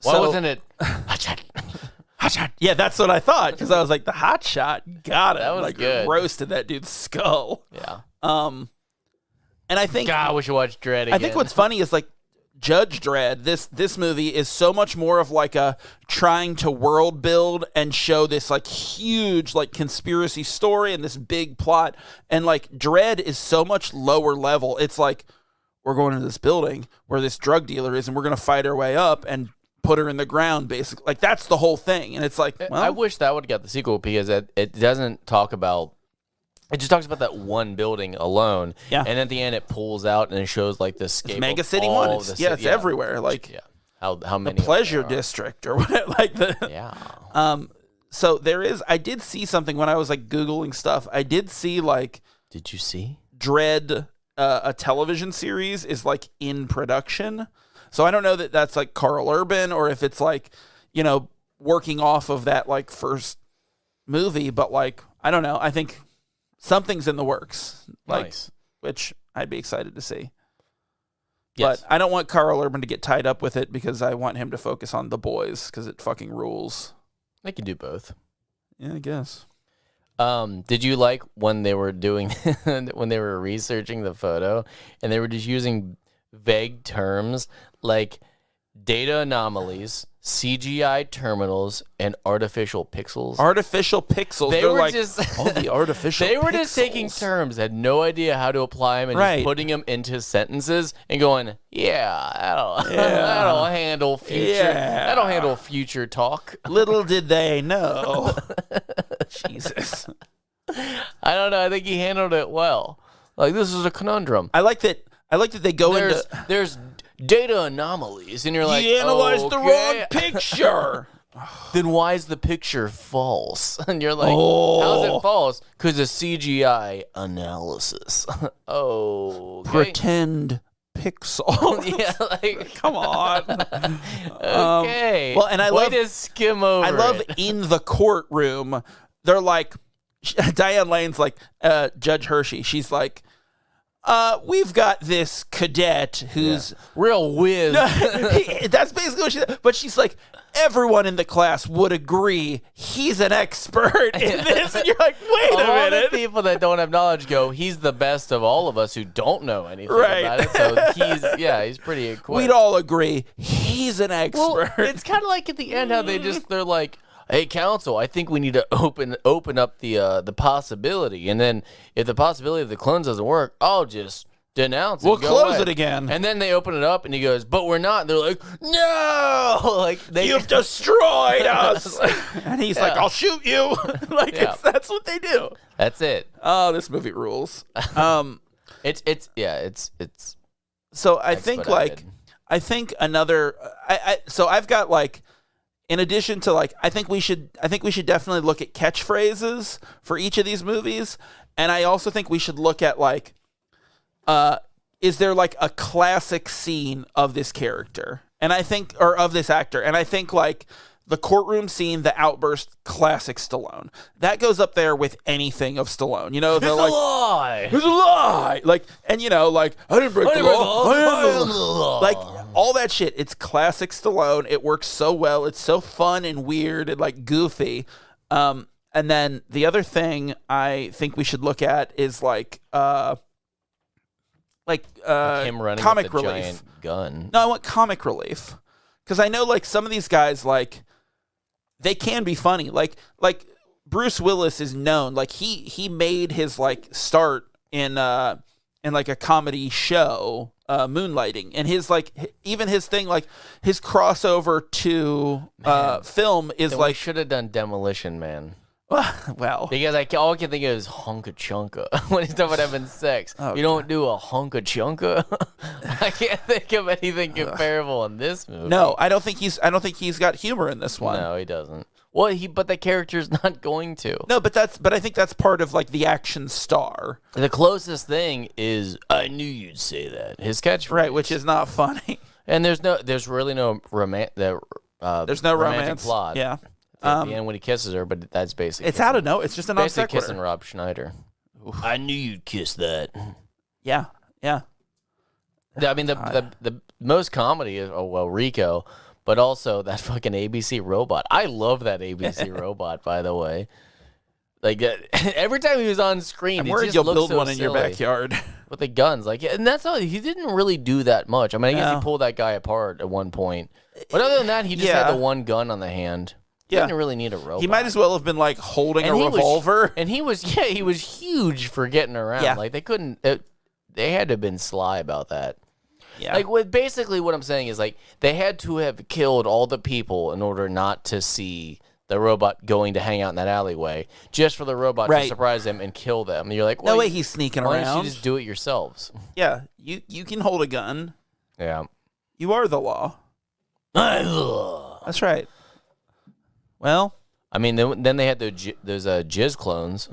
Why So- wasn't it? Hot shot. Hot shot. Yeah, that's what I thought because I was like, the hot shot got it. That was like, good. Roasted that dude's skull. Yeah. And I think God, we should watch Dredd again. I think what's funny is like Judge Dredd, this movie is so much more of like a trying to world build and show this like huge like conspiracy story and this big plot. And like Dredd is so much lower level. It's like we're going into this building where this drug dealer is and we're gonna fight our way up and put her in the ground, basically. Like that's the whole thing. And it's like, well, I wish that would have got the sequel because it doesn't talk about. It just talks about that one building alone. Yeah. And at the end, it pulls out and it shows like the scape. Mega of City all One. of It's, the it's everywhere. Like Yeah. How many? the Pleasure of them there are. District or whatever. Like the Yeah. So there is. I did see something when I was like Googling stuff. I did see like Did you see? Dredd, a television series, is like in production. So I don't know that that's like Karl Urban or if it's like, working off of that like first movie. But like, I don't know. I think something's in the works. Like, Nice. which I'd be excited to see. Yes. But I don't want Karl Urban to get tied up with it because I want him to focus on The Boys because it fucking rules. They can do both. Yeah, I guess. Did you like when they were doing when they were researching the photo and they were just using vague terms like data anomalies, CGI terminals, and artificial pixels? Artificial pixels. They They're were like, just oh, the artificial They were just taking pixels. terms, had no idea how to apply them, and Right. just putting them into sentences and going, "Yeah, that'll Yeah. that'll handle future. Yeah. That'll handle future talk." Little did they know. Jesus. I don't know. I think he handled it well. Like, this is a conundrum. I like that they go There's into there's data anomalies, and you're like, you analyzed the okay. wrong picture. then why is the picture false? And you're like, how's it false? Because of CGI analysis. Oh, okay. Pretend pixel. Yeah, like Come on. Okay. Well, and I Way love to skim over. I love it. in the courtroom. They're like, Diane Lane's like, Judge Hershey. She's like, we've got this cadet who's real whiz. that's basically what she said. But she's like, everyone in the class would agree he's an expert in this. And you're like, wait a lot minute. of people that don't have knowledge go, he's the best of all of us who don't know anything Right. about it. So he's pretty equipped. We'd all agree he's an expert. Well, it's kind of like at the end how they're like, hey, counsel, I think we need to open up the possibility. And then if the possibility of the clones doesn't work, I'll just denounce it. We'll go close away. it again. And then they open it up and he goes, but we're not. And they're like, no! Like You've destroyed us. And he's like, I'll shoot you. Like, that's what they do. That's it. Oh, this movie rules. It's So I think another so I've got like, in addition to like, I think we should definitely look at catchphrases for each of these movies. And I also think we should look at like, is there like a classic scene of this character? And I think, or of this actor. And I think like the courtroom scene, the outburst, classic Stallone. That goes up there with anything of Stallone. You know, they're it's like, a lie. It's a lie. Like, and you know, like, I didn't break the law. I am the law. Like, all that shit. It's classic Stallone. It works so well. It's so fun and weird and like goofy. And then the other thing I think we should look at is like him running comic with the relief. giant gun. No, I want comic relief. Because I know like some of these guys, like, they can be funny. Like Bruce Willis is known. Like he made his like start in like a comedy show, Moonlighting, and his like even his thing, like his crossover to film is then like, we should have done Demolition Man. well, Because all I can think of is hunka chunka when he's talking about having sex. You don't do a hunka chunka. I can't think of anything comparable in this movie. no, I don't think he's got humor in this one. No, he doesn't. Well, but the character's not going to. No, but I think that's part of like the action star. The closest thing is, I knew you'd say that. His catchphrase. Right, which is not funny. And there's really no There's no romantic romance. plot. Yeah. At the end when he kisses her, but that's basically It's out of no. It's just a non basically sequitur. kissing Rob Schneider. Oof. I knew you'd kiss that. Yeah. I mean, the most comedy is Rico, but also that fucking ABC robot. I love that ABC robot, by the way. Like every time he was on screen, I'm it worried just you'll looked build so one in your silly. backyard. With the guns, like, and that's all. He didn't really do that much. I mean, I guess No. he pulled that guy apart at one point, but other than that, he just had the one gun on the hand. He didn't really need a robot. He might as well have been like holding a revolver. He was huge for getting around. Yeah. Like they couldn't. They had to have been sly about that. Yeah. Like basically what I'm saying is like they had to have killed all the people in order not to see the robot going to hang out in that alleyway, just for the robot to surprise them and kill them. And you're like, well, no way he's sneaking why around. don't you just do it yourselves? Yeah. You can hold a gun. Yeah. You are the law. That's right. Well, I mean, then they had those jizz clones.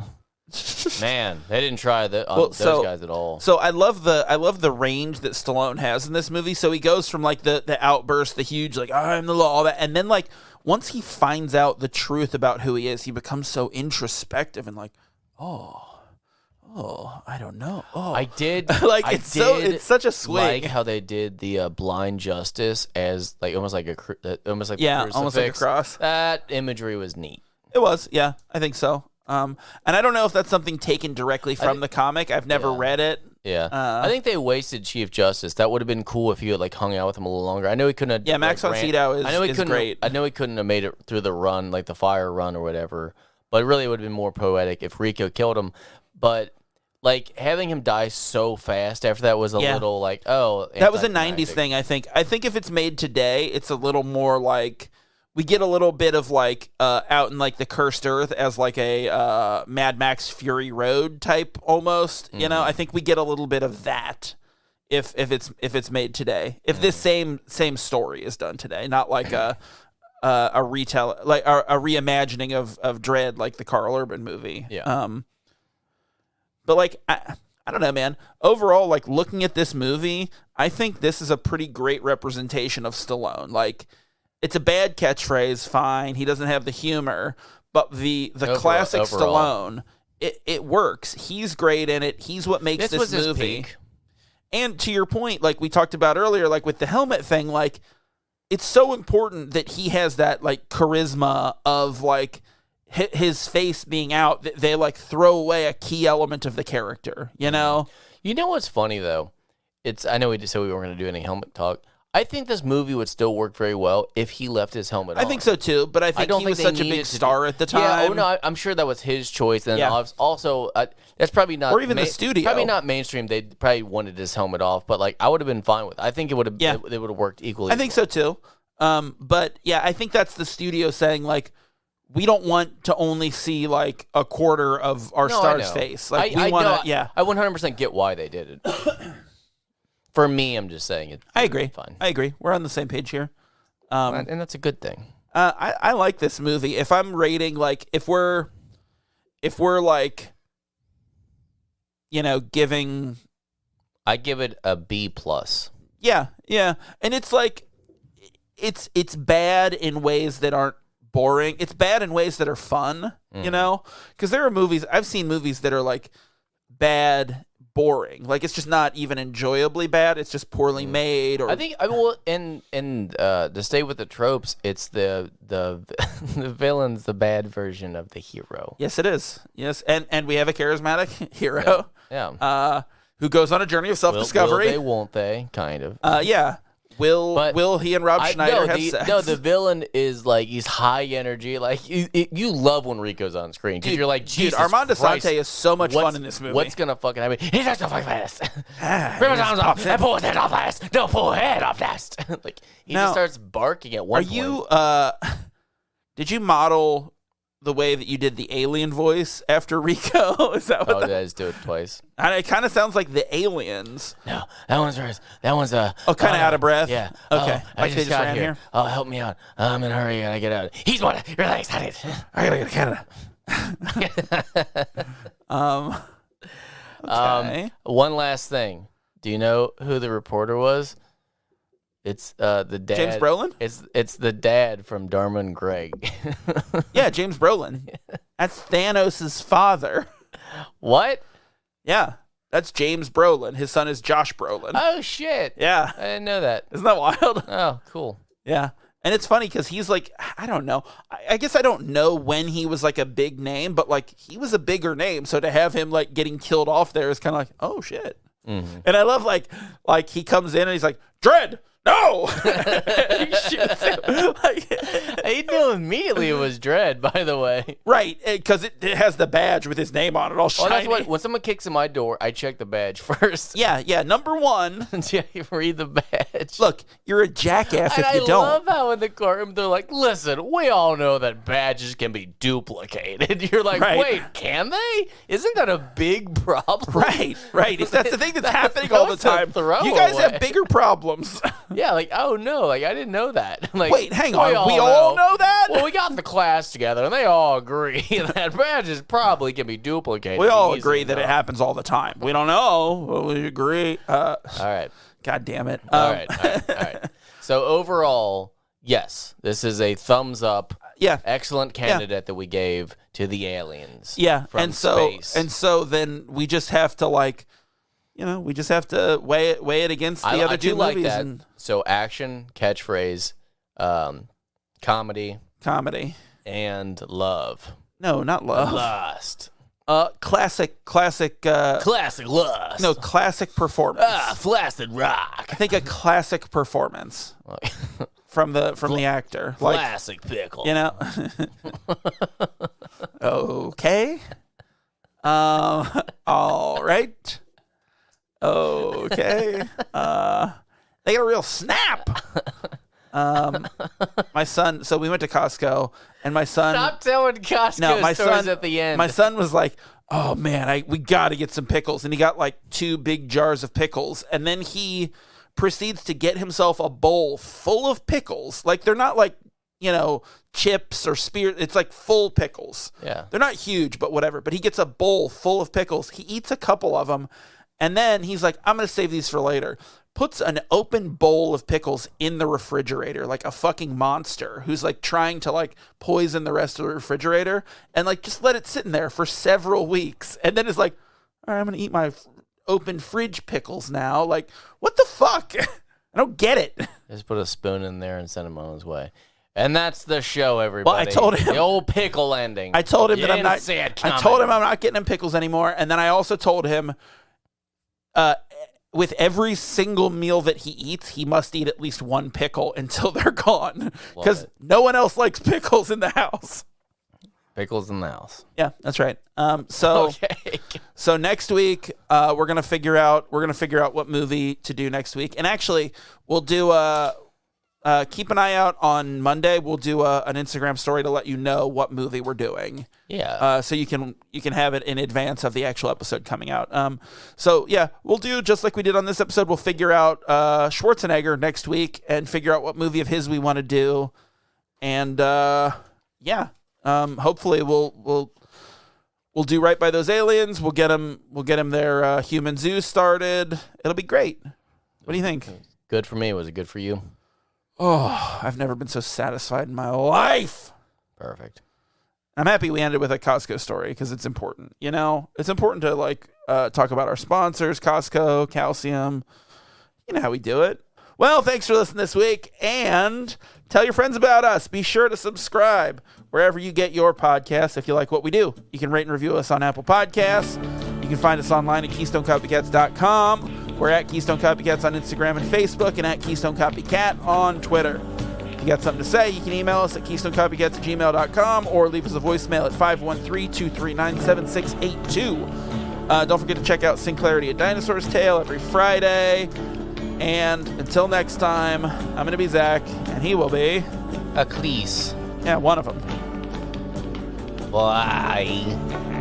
Man, they didn't try those guys at all. So I love the range that Stallone has in this movie. So he goes from like the outburst, the huge like I'm the law, all that, and then like once he finds out the truth about who he is, he becomes so introspective and like, I don't know. I did like it's such a swing. Like how they did the blind justice as like almost like the almost like a cross. That imagery was neat. It was, yeah, I think so. And I don't know if that's something taken directly from the comic. I've never read it. Yeah, I think they wasted Chief Justice. That would have been cool if you had like hung out with him a little longer. I know he couldn't have. Yeah, Max von Sydow is great. I know he couldn't have made it through the run, like the fire run or whatever. But really, it would have been more poetic if Rico killed him. But like having him die so fast after that was a little like, that was a '90s thing. I think if it's made today, it's a little more like we get a little bit of like out in like the cursed earth as like a Mad Max Fury Road type almost. You know, I think we get a little bit of that if it's made today. If this same story is done today, not like a a reimagining of Dredd, like the Karl Urban movie. Yeah. But like I don't know, man. Overall, like looking at this movie, I think this is a pretty great representation of Stallone. Like, it's a bad catchphrase, fine. He doesn't have the humor, but the classic overall. Stallone, it works. He's great in it. He's what makes this movie. And to your point, like we talked about earlier, like with the helmet thing, like it's so important that he has that like charisma of like his face being out. They like throw away a key element of the character, you know? You know what's funny though? I know we just said we weren't going to do any helmet talk. I think this movie would still work very well if he left his helmet on. I think so too, but I think he was such a big star at the time. Yeah, oh no, I'm sure that was his choice. And also, that's probably not, or even the studio, probably not mainstream. They probably wanted his helmet off, but like I would have been fine with it. I think it would have. Yeah. It would have worked equally. I think so too. But yeah, I think that's the studio saying like, we don't want to only see like a quarter of our star's face. Like we want to. Yeah, I 100% get why they did it. For me, I'm just saying it. I agree. Fine. I agree. We're on the same page here. And that's a good thing. I like this movie. If I'm rating, like, if we're like, you know, giving, I give it a B+. Yeah, yeah, and it's like, it's bad in ways that aren't boring. It's bad in ways that are fun. You know, because there are movies I've seen movies that are like bad. Boring, like it's just not even enjoyably bad. It's just poorly made. Or I think to stay with the tropes, it's the the villain's the bad version of the hero. Yes, it is. Yes, and we have a charismatic hero. Yeah. Who goes on a journey of self-discovery. Will they? Won't they? Kind of. Yeah. Will he and Rob Schneider have sex? No, the villain is like, he's high energy. Like you love when Rico's on screen because you're like, Jesus Armando Christ, Sante is so much fun in this movie. What's gonna fucking happen? He just fucking fast. Rip his arms off and pull his head off fast. No, pull his head off fast. Like he just starts barking at one point. Are you? Did you model the way that you did the alien voice after Rico? Is that what? Oh, did I just do it twice? And it kind of sounds like the aliens. No, that one's first. That one's kind of out of breath. Yeah. Okay. I just got here. Oh, help me out. I'm in a hurry. I gotta get out. He's one. Really excited. I gotta go to Canada. Okay. One last thing. Do you know who the reporter was? It's the dad. James Brolin? It's the dad from Dharma and Greg. Yeah, James Brolin. That's Thanos' father. What? Yeah, that's James Brolin. His son is Josh Brolin. Oh, shit. Yeah. I didn't know that. Isn't that wild? Oh, cool. Yeah. And it's funny because he's like, I don't know. I guess I don't know when he was like a big name, but like he was a bigger name. So to have him like getting killed off there is kind of like, oh, shit. Mm-hmm. And I love like he comes in and he's like, Dredd! No! He shoots him. He knew immediately it was Dredd, by the way. Right, because it has the badge with his name on it all shiny. That's what, when someone kicks in my door, I check the badge first. Yeah. Number one. You read the badge. Look, you're a jackass if you don't. I love how in the courtroom they're like, listen, we all know that badges can be duplicated. You're like, wait, can they? Isn't that a big problem? Right. That's the thing that's happening all the time. You guys have bigger problems. Yeah, like, oh no, like I didn't know that. Like, wait, hang on, we all know that? Well, we got the class together, and they all agree that badges probably can be duplicated. We all agree that it happens all the time. We don't know, but we agree. All right. God damn it. All right. So overall, yes, this is a thumbs up. Yeah. Excellent candidate that we gave to the aliens. Yeah, from space. And so then we just have to weigh it against the other two movies. Like that. So action, catchphrase, comedy, and love. No, not love. Lust. Classic lust. No, classic performance. Flaccid rock. I think a classic performance from the actor. Classic pickle. You know. Okay. All right. Okay. They got a real snap. My son, so we went to Costco and my son. Stop telling Costco stories at the end. My son was like, oh man, we got to get some pickles. And he got like 2 big jars of pickles. And then he proceeds to get himself a bowl full of pickles. Like they're not like chips or spear. It's like full pickles. Yeah. They're not huge, but whatever. But he gets a bowl full of pickles. He eats a couple of them, and then he's like, I'm going to save these for later. Puts an open bowl of pickles in the refrigerator like a fucking monster who's like trying to like poison the rest of the refrigerator, and like just let it sit in there for several weeks, and then is like, all right, I'm going to eat my open fridge pickles now. Like, what the fuck? I don't get it. Just put a spoon in there and send him on his way. And that's the show, everybody. Well, I told him the old pickle ending. I told him you that I'm not. See it I told him I'm not getting him pickles anymore, and then I also told him, with every single meal that he eats, he must eat at least one pickle until they're gone, because no one else likes pickles in the house. Pickles in the house. Yeah, that's right. So next week we're gonna figure out what movie to do next week, and actually we'll do keep an eye out on Monday. We'll do an Instagram story to let you know what movie we're doing. Yeah. So you can have it in advance of the actual episode coming out. So yeah, we'll do just like we did on this episode. We'll figure out Schwarzenegger next week and figure out what movie of his we want to do, and hopefully we'll do right by those aliens. We'll get them their human zoo started. It'll be great. What do you think? Good for me. Was it good for you? Oh, I've never been so satisfied in my life. Perfect. I'm happy we ended with a Costco story because it's important. It's important to talk about our sponsors, Costco, Calcium. You know how we do it. Well, thanks for listening this week, and tell your friends about us. Be sure to subscribe wherever you get your podcasts if you like what we do. You can rate and review us on Apple Podcasts. You can find us online at KeystoneCopycats.com. We're at Keystone Copycats on Instagram and Facebook, and at Keystone Copycat on Twitter. If you got something to say, you can email us at KeystoneCopycats@gmail.com or leave us a voicemail at 513-239-7682. Don't forget to check out Sinclarity, A Dinosaur's Tale every Friday. And until next time, I'm going to be Zach, and he will be... Cleese. Yeah, one of them. Bye.